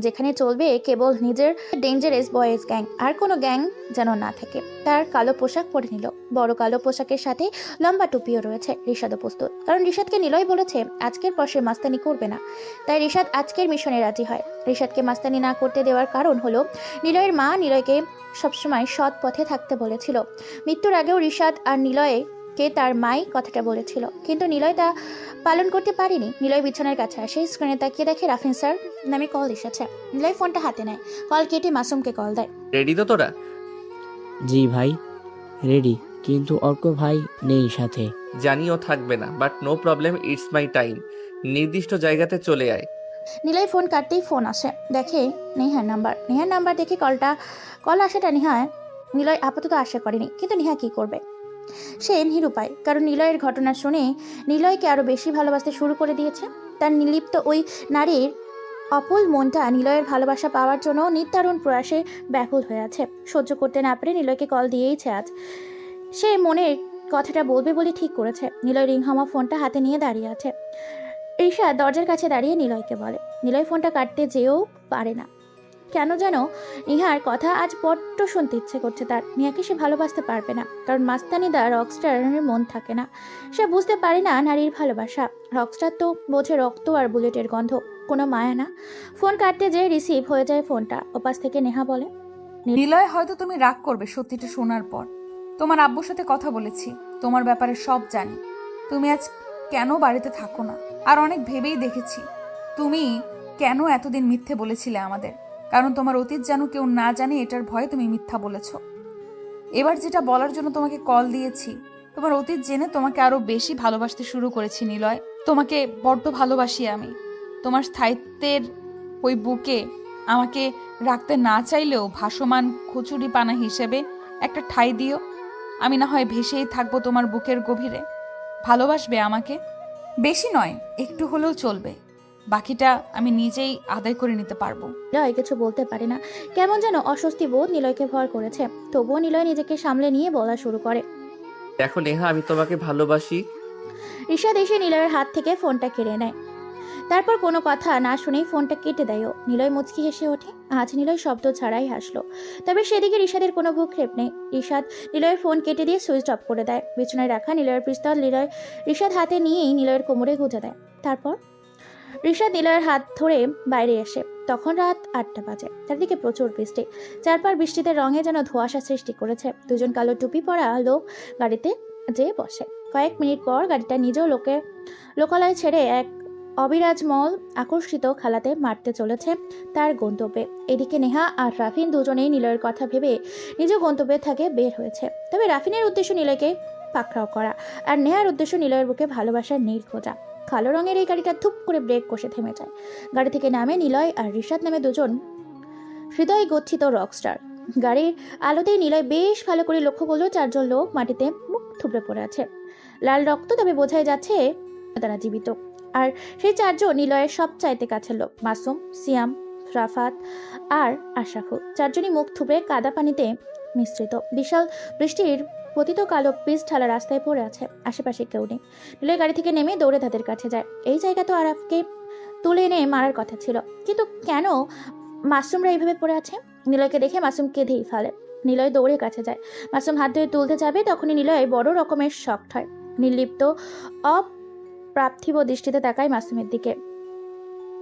যেখানে চলবে কেবল নিজের ডেঞ্জারাস বয়েজ গ্যাং, আর কোনো গ্যাং যেন না থাকে। তার কালো পোশাক পরে নিল, বড় কালো পোশাকের সাথে লম্বা টুপিও রয়েছে। রিশাদও প্রস্তুত, কারণ রিশাদকে নিলয় বলেছে আজকের পর সে মাস্তানি করবে না। তাই রিশাদ আজকের মিশনে রাজি হয়। রিশাদকে মাস্তানি না করতে দেওয়ার কারণ হলো নিলয়ের মা নিলয়কে সবসময় সৎ পথে থাকতে বলেছিল। মৃত্যুর আগেও রিশাদ আর নিলয়কে তার মাই কথাটা বলেছিল, কিন্তু নিলয় তা পালন করতে পারেনি। নিলয় বিছানার কাছে আসে, স্ক্রিনে তাকিয়ে দেখে রাফিন স্যার নামে কল এসেছে। নিলয় ফোনটা হাতে নেয়, কল কেটে মাসুমকে কল দেয়। রেডি তো তোরা? জি ভাই, রেডি, কিন্তু অর্ক ভাই নেই সাথে। জানিও থাকবে না, but no problem, it's my time. নির্দিষ্ট জায়গাতে চলে আয়। নিলয় ফোন কাটতেই ফোন আসে, দেখে নেহার নাম্বার দেখে কল আসাটা নিলয় আপাতত আশা করেনি, কিন্তু নেহা কি করবে? সে নিরুপায়, কারণ নিলয়ের ঘটনা শুনে নিলয়কে আরো বেশি ভালোবাসতে শুরু করে দিয়েছে। তার নির্লিপ্ত ওই নারীর অপল মনটা নিলয়ের ভালোবাসা পাওয়ার জন্য নির্দারুণ প্রয়াসে ব্যাকুল হয়ে আছে। সহ্য করতে না পেরে নিলয়কে কল দিয়েইছে আজ। সে মনের কথাটা বলবে বলে ঠিক করেছে। নিলয় রিং হওয়া ফোনটা হাতে নিয়ে দাঁড়িয়ে আছে। ঈশা দরজার কাছে দাঁড়িয়ে নিলয়কে বলে। নিলয় ফোনটা কাটতে যেও পারে না, কেন যেন নিহার কথা আজ বড্ড শুনতে ইচ্ছে করছে তার। নিহাকে সে ভালোবাসতে পারবে না, কারণ মাস্তানিদা রকস্টারের মন থাকে না। সে বুঝতে পারে না নারীর ভালোবাসা। রকস্টার তো বোঝে রক্ত আর বুলেটের গন্ধ, কোনো মায়া না। ফোন কাটতে যে রিসিভ হয়ে যায় ফোনটা। ওপাশ থেকে নেহা বলে, নিলয় হয়তো তুমি রাগ করবে সত্যিটা শোনার পর। তোমার আব্বুর সাথে কথা বলেছি, তোমার ব্যাপারে সব জানি। তুমি আজ কেন বাড়িতে থাকো না, আর অনেক ভেবেই দেখেছি তুমি কেন এতদিন মিথ্যে বলেছিলে আমাদের। কারণ তোমার অতীত যেন কেউ না জানে এটার ভয়ে তুমি মিথ্যা বলেছ। এবার যেটা বলার জন্য তোমাকে কল দিয়েছি, তোমার অতীত জেনে তোমাকে আরো বেশি ভালোবাসতে শুরু করেছি নিলয়। তোমাকে বড্ড ভালোবাসি আমি। তোমার স্থায়িত্বের ওই বুকে আমাকে রাখতে না চাইলেও ভাসমান কচুরি পানা হিসেবে একটা ঠাঁই দিও। আমি না হয় ভেসেই থাকবো তোমার বুকের গভীরে। ভালোবাসবে আমাকে? বেশি নয়, একটু হলেও চলবে। বাকিটা আমি নিজেই আদায় করে নিতে পারবো। নিলয় কিছু বলতে পারে না। কেমন যেন অস্বস্তি বোধ নিলয়কে ভয় করেছে। তবুও নিলয় নিজেকে সামলে নিয়ে বলা শুরু করে। দেখো নেহা, আমি তোমাকে ভালোবাসি। ঋষাদ এসে নিলয়ের হাত থেকে ফোনটা কেড়ে নেয়। তারপর কোনো কথা না শুনেই ফোনটা কেটে দেয়ও। নিলয় মুচকি হেসে ওঠে। আজ নিলয় শব্দ ছাড়াই হাসলো। তবে সেদিকে ঋষাদের কোনো ভ্রুক্ষেপ নেই। ঋষাদ নিলয়ের ফোন কেটে দিয়ে সুইচ অফ করে দেয়। বিছানায় রাখা নিলয়ের পিস্তল ঋষাদ হাতে নিয়েই নিলয়ের কোমরে গুঁজে দেয়। তারপর ঋষাদ নিলয়ের হাত ধরে বাইরে এসে তখন রাত 8টা বাজে। চারদিকে প্রচুর বৃষ্টি। চারপার বৃষ্টিতে রঙে যেন ধোঁয়াশা সৃষ্টি করেছে। দুজন কালো টুপি পরা লোক গাড়িতে যেয়ে বসে। কয়েক মিনিট পর গাড়িটা নিজেও লোকালয় ছেড়ে এক অবিরাজমল আকর্ষিত খেলাতে মারতে চলেছে তার গন্তব্যে। এদিকে নেহা আর রাফিন দুজনেই নিলয়ের কথা ভেবে নিজ গন্তব্যে থাকে বের হয়েছে। তবে রাফিনের উদ্দেশ্য নিলয়কে পাকড়াও করা, আর নেহার উদ্দেশ্য নিলয়ের বুকে ভালোবাসার নীড় খোঁজা। কালো রঙের এই গাড়িটা ধুপ করে ব্রেক কষে থেমে যায়। গাড়ি থেকে নামে নিলয় আর ঋষাদ নামে দুজন হৃদয় গচ্ছিত রকস্টার। গাড়ির আলোতেই নিলয় বেশ ভালো করে লক্ষ্য করলো চারজন লোক মাটিতে মুখ থুবড়ে পড়ে আছে। লাল রক্ত, তবে বোঝাই যাচ্ছে তারা জীবিত। আর সেই চারজন নিলয়ের সবচাইতে কাছের লোক। মাসুম, সিয়াম, রাফাত আর আশরাফুল। চারজনই মুখ থুবড়ে কাদা পানিতে মিশ্রিত। বিশাল বৃষ্টির পতিত কালো পিচ ঢালা রাস্তায় পড়ে আছে। আশেপাশে কেউ নেই। নিলয় গাড়ি থেকে নেমে দৌড়ে তাদের কাছে যায়। এই জায়গা তো আরাফকে তুলে এনে মারার কথা ছিল, কিন্তু কেন মাসুমরা এইভাবে পড়ে আছে? নিলয়কে দেখে মাসুম কেঁদেই ফেলে। নিলয় দৌড়ে কাছে যায়। মাসুম হাত ধরে তুলতে যাবে, তখনই নিলয় বড় রকমের শক্ট হয়। নির্লিপ্ত অপ্রার্থিব দৃষ্টিতে তাকায় মাসুমের দিকে।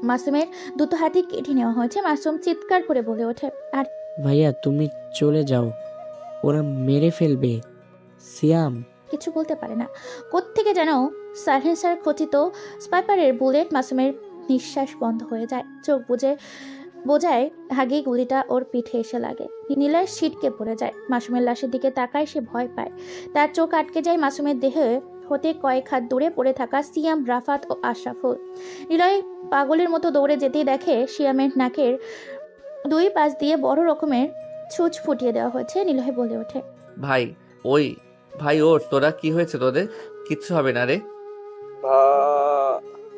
মাসুমের দুটো হাতই কেটে নেওয়া হয়েছে। মাসুম চিৎকার করে বলে ওঠে, আর ভাইয়া তুমি চলে যাও, ওরা মেরে ফেলবে। সিয়াম কিছু বলতে পারে না। কোত্থেকে যেন সাইলেন্সার খচিত স্পাইপারের বুলেট। মাসুমের নিঃশ্বাস বন্ধ হয়ে যায়। চোখ বোঝায় আগেই গুলিটা ওর পিঠে এসে লাগে। নিলয় ছিটকে পড়ে যায়। মাসুমের লাশের দিকে তাকায়, সে ভয় পায়। তার চোখ আটকে যায় মাসুমের দেহে হতে কয়েক হাত দূরে পড়ে থাকা সিয়াম, রাফাত ও আশরাফুল। নিলয় পাগলের মতো দৌড়ে যেতেই দেখে সিয়ামের নাকের দুই পাশ দিয়ে বড় রকমের ছুঁচ ফুটিয়ে দেওয়া হয়েছে। নিলয় বলে ওঠে, ভাই ওর, তোরা কি হয়েছে তোদের? কিচ্ছু হবে না রে।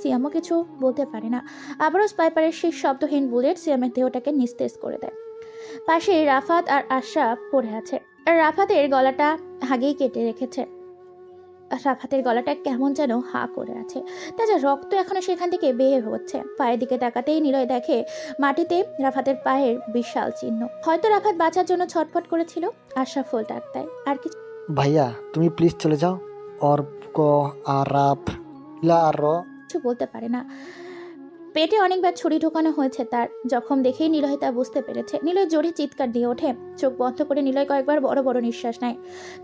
সিয়ামও কিছু বলতে পারে না। আবারও স্পাইপারের সেই শব্দহীন বুলেট সিয়ামের দেহটাকে নিস্তেজ করে দেয়। পাশে রাফাত আর আশরাফ পড়ে আছে। আর রাফাতের গলাটা আগেই কেটে রেখেছে। রাফাতের গলাটা কেমন যেন হা করে আছে। তাজা রক্ত এখনো সেখান থেকে বের হচ্ছে। পায়ের দিকে তাকাতেই নিলয় দেখে মাটিতে রাফাতের পায়ের বিশাল চিহ্ন। হয়তো রাফাত বাঁচার জন্য ছটফট করেছিল। আশরাফুল ডাক দেয়, আর ভাইয়া তুমি প্লিজ চলে যাও। অর্ক আরাপ কিছু বলতে পারে না। পেটে অনেকবার ছুরি ঢোকানো হয়েছে তার। জখম দেখেই নিলয় তা বুঝতে পেরেছে। নিলয় জোরে চিৎকার দিয়ে ওঠে। চোখ বন্ধ করে নিলয় কয়েকবার বড় বড় নিঃশ্বাস নেয়।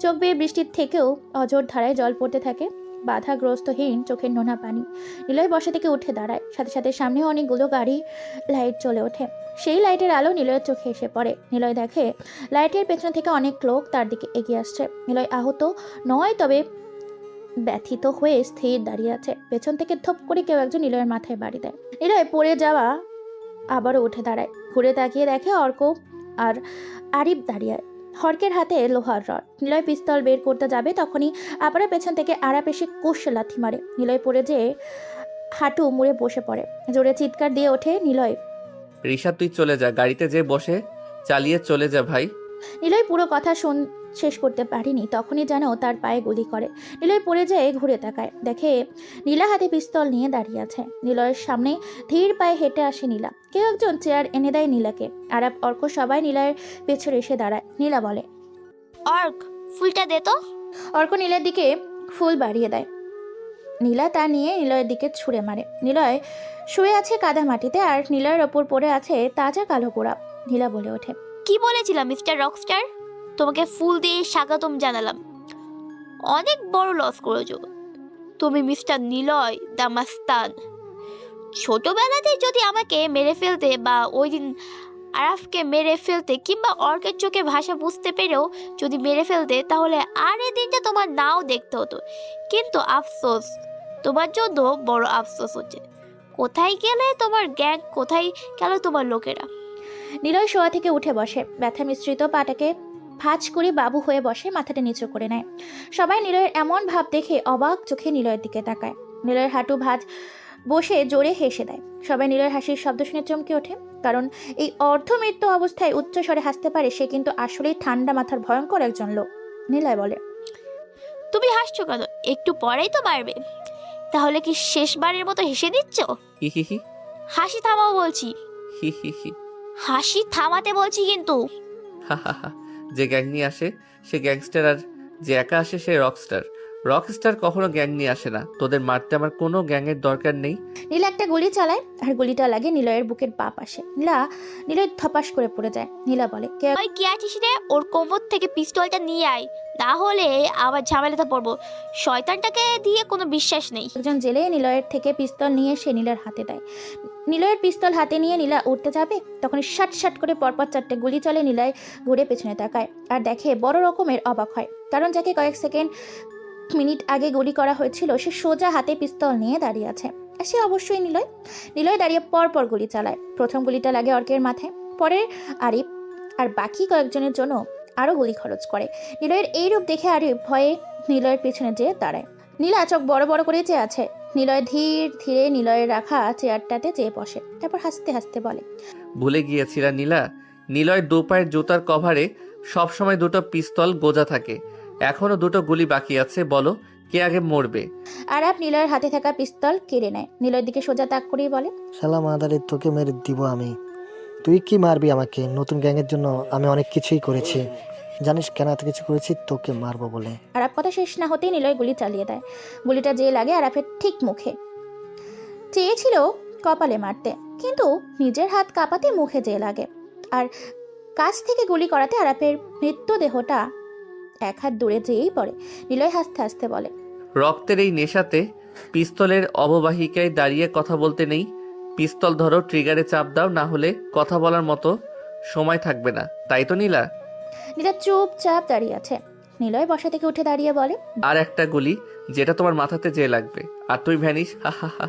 চোখ বেয়ে বৃষ্টির থেকেও অজর ধারায় জল পড়তে থাকে। বাধাগ্রস্তহীন চোখের নোনা পানি। নিলয় বসা থেকে উঠে দাঁড়ায়। সাথে সাথে সামনে অনেকগুলো গাড়ি লাইট জ্বলে ওঠে। সেই লাইটের আলো নিলয়ের চোখে এসে পড়ে। নিলয় দেখে লাইটের পেছন থেকে অনেক লোক তার দিকে এগিয়ে আসছে। নিলয় আহত নয়, তবে ব্যথিত হয়ে স্থির দাঁড়িয়ে আছে। পেছন থেকে থপ করে কেউ একজন নিলয়ের মাথায় বাড়ি দেয়। নিলয় পড়ে যাওয়া আবারও উঠে দাঁড়ায়। ঘুরে তাকিয়ে দেখে অর্ক আর আরিফ দাঁড়িয়ে। হর্কের হাতে লোহার রড। নিলয় পিস্তল বের করতে যাবে, তখনই আবারও পেছন থেকে আরাপ এসে কষে লাথি মারে। নিলয় পড়ে যেয়ে হাঁটু মুড়ে বসে পড়ে। জোরে চিৎকার দিয়ে ওঠে নিলয়, ঋষাদ তুই চলে যা, গাড়িতে যে বসে চালিয়ে চলে যা ভাই। নিলয় পুরো কথা শেষ করতে পারিনি, তখনই যেন তার পায়ে গুলি করে। নিলয় পড়ে যেয়ে ঘুরে তাকায়, দেখে নীলা হাতে পিস্তল নিয়ে দাঁড়িয়ে আছে। নিলয়ের সামনে ধীর পায়ে হেঁটে আসে নীলা। কেউ একজন চেয়ার এনে দেয় নীলাকে। আরাপ, অর্ক সবাই নীলার পেছনে এসে দাঁড়ায়। নীলা বলে, অর্ক ফুলটা দে তো। অর্ক নীলার দিকে ফুল বাড়িয়ে দেয়। নীলা তা নিয়ে নিলয়ের দিকে ছুঁড়ে মারে। নিলয় শুয়ে আছে কাদা মাটিতে, আর নীলার ওপর পড়ে আছে তাজা কালো গোড়া। নীলা বলে ওঠে, কি বলেছিলাম মিস্টার রকস্টার? তোমাকে ফুল দিয়ে স্বাগতম জানালাম। অনেক বড় লস করেছো তুমি মিস্টার নিলয় দামাস্তান। ছোটবেলাতে যদি আমাকে মেরে ফেলতে, বা ওই দিন আরাফকে মেরে ফেলতে, কিংবা অর্কের চোখে ভাষা বুঝতে পেরেও যদি মেরে ফেলতে, তাহলে আর এই দিনটা তোমার নাও দেখতে হতো। কিন্তু আফসোস, তোমার জন্য বড় আফসোস হচ্ছে। কোথায় গেলে তোমার গ্যাং, কোথায় গেল তোমার লোকেরা? নিলয় শোয়া থেকে উঠে বসে। ব্যথা মিশ্রিত পাটাকে ভাঁজ করে বাবু হয়ে বসে, মাথাটা নিচু করে নেয়। সবাই নিলয়ের এমন ভাব দেখে অবাক চোখে নিলয়ের দিকে তাকায়। নিলয়ের হাঁটু ভাঁজ বসে জোরে হেসে দেয়। সবাই নিলয়ের হাসির শব্দ শুনে চমকে ওঠে, কারণ এই অর্ধমৃত্যু অবস্থায় উচ্চস্বরে হাসতে পারে সে কিন্তু আসলেই ঠান্ডা মাথার ভয়ঙ্কর একজন লোক। নিলয় বলে, তুমি হাসছো কেন? একটু পরেই তো বাড়বে। তাহলে কি শেষবারের মতো হেসে দিচ্ছ? হি হি হি হাসি থামাও বলছি। হি হি হি হাসি থামাতে বলছি কিন্তু। হা হা হা। যে গ্যাং নিয়ে আসে সে গ্যাংস্টার, আর যে একা আসে সে রকস্টার। রকস্টার কখনো গ্যাং নিয়ে আসে না। তোদের মারতে আমার কোনো গ্যাংয়ের দরকার নেই। নীলা একটা গুলি চালায়, আর গুলিটা লাগে নিলয়ের বুকের বাঁ পাশে। নিলয় ধপাস করে পড়ে যায়। নীলা বলে, ওই কে আছিস রে? ওর কোমর থেকে পিস্তলটা নিয়ে আয়, না হলে আবার ঝামেলাতে পড়বো। শয়তানটাকে দিয়ে কোনো বিশ্বাস নেই। একজন জেলে নিলয়ের থেকে পিস্তল নিয়ে সে নীলার হাতে দেয়। নিলয়ের পিস্তল হাতে নিয়ে নীলা উঠতে যাবে, তখন শাট শাট করে পরপর 4টে গুলি চলে। নিলয় ঘুরে পেছনে তাকায় আর দেখে বড় রকমের অবাক হয়, কারণ যাকে কয়েক মিনিট আগে গুলি করা হয়েছিল সে সোজা হাতে পিস্তল নিয়ে দাঁড়িয়ে আছে। আর সে অবশ্যই নিলয় দাঁড়িয়ে পরপর গুলি চালায়। প্রথম গুলিটা লাগে অর্কের মাথায়, পরে আরিফ, আর বাকি কয়েকজনের জন্য আরও গুলি খরচ করে। নিলয়ের এই রূপ দেখে আরিফ ভয়ে নিলয়ের পিছনে যেয়ে দাঁড়ায়। নীলা চোখ বড় বড় করে চেয়ে আছে। নিলয় ধীরে ধীরে নিলয়ের রাখা চেয়ারটাতে চেয়ে বসে, তারপর হাসতে হাসতে বলে, ভুলে গিয়েছিলা নীলা, নিলয় দু পায়ের জুতার কভারে সবসময় দুটো পিস্তল গোজা থাকে। এখনো দুটো গুলি বাকি আছে, বলো কে আগে মরবে? আরাপ নিলয়ের হাতে থাকা পিস্তল কেড়ে নেয়। নিলয়ের দিকে সোজা তাক করেই বলে, শালা মাদারে, তোকে মেরে দিব আমি। তুই কি মারবি আমাকে? নতুন গ্যাংয়ের জন্য আমি অনেক কিছুই করেছি, জানিস কেন এত কিছু করেছি? তোকে মারবো বলে। আরাপ কথা শেষ না হতেই নিলয় গুলি চালিয়ে দেয়। গুলিটা যে লাগে আরাফের ঠিক মুখে। চেয়েছিল কপালে মারতে, কিন্তু নিজের হাত কাঁপাতে মুখে যে লাগে। আর কাছ থেকে গুলি করাতে আরাফের মৃতদেহটা এক হাত দূরে যেয়েই পড়ে। নিলয় হাসতে হাসতে বলে, রক্তের এই নেশাতে পিস্তলের অববাহিকায় দাঁড়িয়ে কথা বলতে নেই। পিস্তল ধরো, ট্রিগারে চাপ দাও, না হলে কথা বলার মতো সময় থাকবে না, তাই তো নীলা? নীলা চুপচাপ দাঁড়িয়ে আছে। নিলয় বসা থেকে উঠে দাঁড়িয়ে বলে, আর একটা গুলি, যেটা তোমার মাথাতে যে লাগবে, আর তুই ভ্যানিস। হা হা হা।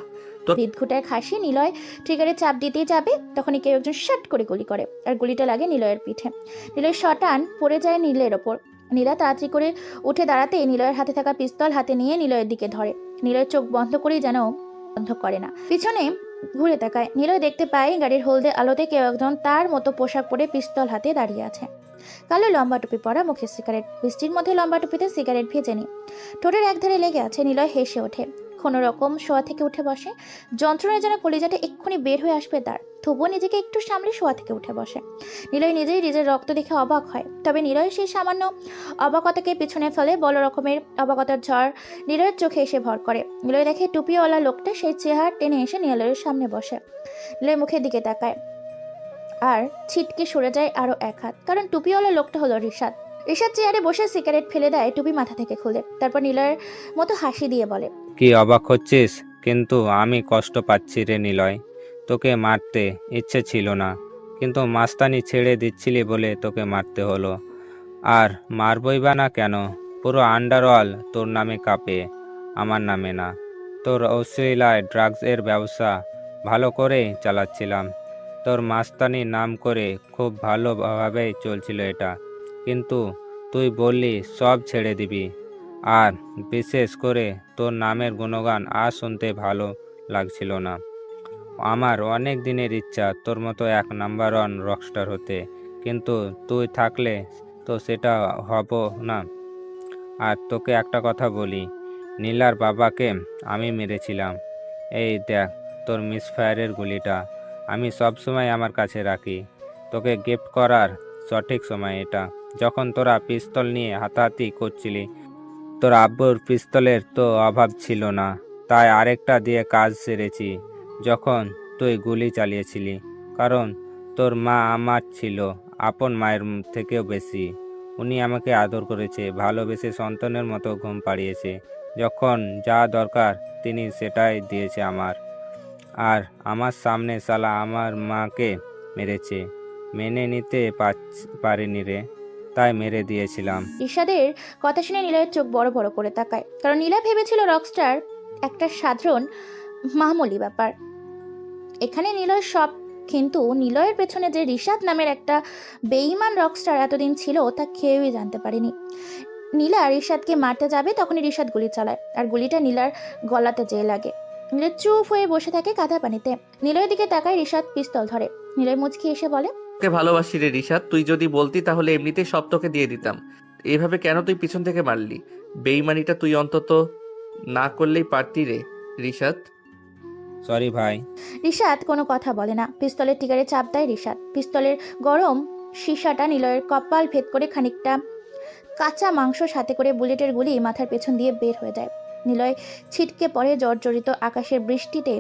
বিদঘুটায় খাসি নিলয় ট্রিগারে চাপ দিতেই যাবে, তখনই কেউ একজন শাট করে গুলি করে, আর গুলিটা লাগে নিলয়ের পিঠে। নিলয়ের শটান পড়ে যায় নীলের ওপর। নীলা তাড়াতাড়ি করে উঠে দাঁড়াতে নিলয়ের হাতে থাকা পিস্তল হাতে নিয়ে নিলয়ের দিকে ধরে। নিলয়ের চোখ বন্ধ করেই যেন বন্ধ করে না, পিছনে ঘুরে তাকায়। নিলয় দেখতে পায় গাড়ির হলদে আলোতে কেউ একজন তার মতো পোশাক পরে পিস্তল হাতে দাঁড়িয়ে আছে। কালো লম্বা টুপি পরা, মুখে সিগারেট, বৃষ্টির মধ্যে লম্বা টুপিতে সিগারেট ভেজেনি, ঠোঁটের একধারে লেগে আছে। নিলয় হেসে ওঠে, কোনো রকম শোয়া থেকে উঠে বসে। যন্ত্রণায় যেন কলিজাটা এক্ষুনি বের হয়ে আসবে তার, তবুও নিজেকে একটু সামলে শোয়া থেকে উঠে বসে। নিলয় নিজেই নিজের রক্ত দেখে অবাক হয়, তবে নিলয় সেই সামান্য অবাকতাকে পিছনে ফেলে বড় রকমের অবাকতার ঝড় নিলয়ের চোখে এসে ভর করে। নিলয় দেখে টুপিওয়ালা লোকটা সেই চেহারা টেনে এসে নিলয়ের সামনে বসে। নিলয় মুখের দিকে তাকায় আর ছিটকে সরে যায় আরো এক হাত, কারণ টুপিওয়ালা লোকটা হলো রিশাদ। রিশাদ চেয়ারে বসে সিগারেট ফেলে দেয়, টুপি মাথা থেকে খুলে, তারপর নিলয়ের মতো হাসি দিয়ে বলে, কি অবাক হচ্ছিস? কিন্তু আমি কষ্ট পাচ্ছি রে নিলয়। তোকে মারতে ইচ্ছে ছিল না, কিন্তু মাস্তানি ছেড়ে দিচ্ছিলি বলে তোকে মারতে হলো। আর মারবই বা না কেন? পুরো আন্ডারওয়ার্ল্ড তোর নামে কাঁপে, আমার নামে না। তোর অশ্লীলায় ড্রাগসের ব্যবসা ভালো করে চালাচ্ছিলাম। তোর মাস্তানির নাম করে খুব ভালোভাবেই চলছিল এটা, কিন্তু তুই বললি সব ছেড়ে দিবি। আর বিশেষ করে তোর নামের গুণগান আর শুনতে ভালো লাগছিল না। আমার অনেক দিনের ইচ্ছা তোর মতো 1 নাম্বার 1 রকস্টার হতে, কিন্তু তুই থাকলে তো সেটা হব না। আর তোকে একটা কথা বলি, নীলার বাবাকে আমি মেরেছিলাম। এই দেখ তোর মিসফায়ারের গুলিটা, আমি সবসময় আমার কাছে রাখি। তোকে গিফট করার সঠিক সময় এটা, যখন তোরা পিস্তল নিয়ে হাতাহাতি করছিলি। তোর আব্বুর পিস্তলের তো অভাব ছিল না, তাই আরেকটা দিয়ে কাজ সেরেছি যখন তুই গুলি চালিয়েছিলি। কারণ তোর মা আমার ছিল আপন মায়ের থেকেও বেশি। উনি আমাকে আদর করেছে, ভালোবেসে সন্তানের মতো ঘুম পাড়িয়েছে। যখন যা দরকার তিনি সেটাই দিয়েছে আমার। আর আমার সামনে শালা আমার মাকে মেরেছে, মেনে নিতে পারিনি রে, তাই মেরে দিয়েছিলাম। রিশাদের কথা শুনে নিলয়ের চোখ বড় বড় করে তাকায়, কারণ নীলা ভেবেছিল রকস্টার একটা সাধারণ মামুলি ব্যাপার। এখানে নিলয় সব কিন্তু নিলয়ের পেছনে যে রিশাদ নামের একটা বেঈমান রকস্টার এতদিন ছিল তা কেউই জানতে পারেনি। নীলা রিশাদকে মারতে যাবে তখনই রিশাদ গুলি চালায়, আর গুলিটা নীলার গলাতে যেয়ে লাগে। নীলা চুপ হয়ে বসে থাকে কাঁথা পানিতে। নিলয়ের দিকে তাকায়, রিশাদ পিস্তল ধরে। নিলয় মুচকি এসে বলে, তোকে ভালোবাসি রে রিশাদ, তুই যদি বলতি তাহলে এমনিতেই সব তোকে দিয়ে দিতাম। এভাবে কেন তুই পিছন থেকে মারলি? বেইমানিটা তুই অন্তত না করলেই পারতি রে রিশাদ। সরি ভাই। রিশাদ কোনো কথা বলে না। পিস্তলের টিকারে চাপ দেয় রিশাদ। পিস্তলের গরম সীসাটা নিলয়ের কপাল ভেদ করে খানিকটা কাঁচা মাংস সাথে করে বুলেটের গুলি মাথার পেছন দিয়ে বের হয়ে যায়। নিলয় ছিটকে পড়ে জর্জরিত আকাশের বৃষ্টিতে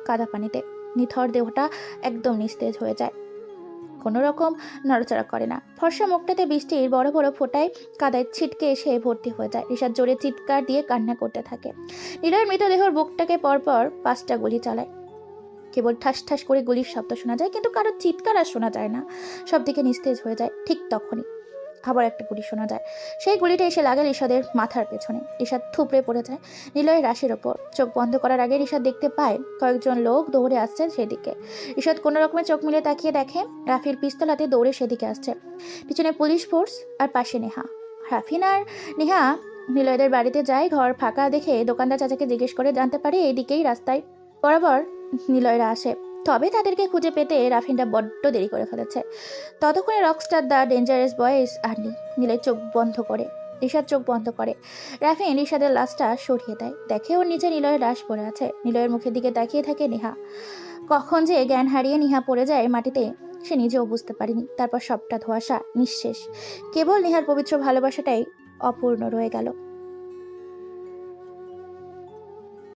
কাদা পানিতে। নিথর দেহটা একদম নিস্তেজ হয়ে যায়, কোনো রকম নড়াচড়া করে না। ফর্সা মুখটাতে বৃষ্টির বড় বড় ফোঁটায় কাদায় ছিটকে এসে ভর্তি হয়ে যায়। রিশাদ জোরে চিৎকার দিয়ে কান্না করতে থাকে। নিলয়ের মৃতদেহর বুকটাকে পরপর 5টা গুলি চালায়। কেবল ঠাস ঠাস করে গুলির শব্দ শোনা যায়, কিন্তু কারোর চিৎকার আর শোনা যায় না। সব দিকে নিস্তেজ হয়ে যায়। ঠিক তখনই আবার একটা গুলি শোনা যায়। সেই গুলিটা এসে লাগে রিশাদের মাথার পেছনে। রিশাদ থুপড়ে পড়ে যায় নিলয়ের রাশের ওপর। চোখ বন্ধ করার আগে রিশাদ দেখতে পায় কয়েকজন লোক দৌড়ে আসছে সেদিকে। রিশাদ কোনো রকমে চোখ মিলে তাকিয়ে দেখে রাফির পিস্তল হাতে দৌড়ে সেদিকে আসছে। পিছনে পুলিশ ফোর্স আর পাশে নেহা। রাফিন আর নেহা নিলয়দের বাড়িতে যায়। ঘর ফাঁকা দেখে দোকানদার চাচাকে জিজ্ঞেস করে জানতে পারে এইদিকেই রাস্তায় বরাবর নিলয়রা আসে। তবে তাদেরকে খুঁজে পেতে রাফিনটা বড্ড দেরি করে ফেলেছে। ততক্ষণে Rockstar the dangerous boys early. Niloy চোখ বন্ধ করে, রিশাদ চোখ বন্ধ করে। রাফিন রিশাদের লাশটা সরিয়ে দেয়। দেখে ওর নিচে নিলয়ের লাশ পড়ে আছে। নিলয়ের মুখের দিকে তাকিয়ে থাকে নেহা। কখন যে জ্ঞান হারিয়ে নেহা পড়ে যায় মাটিতে সে নিজেও বুঝতে পারেনি। তারপর সবটা ধোঁয়াশা, নিঃশেষ। কেবল নেহার পবিত্র ভালোবাসাটাই অপূর্ণ রয়ে গেল।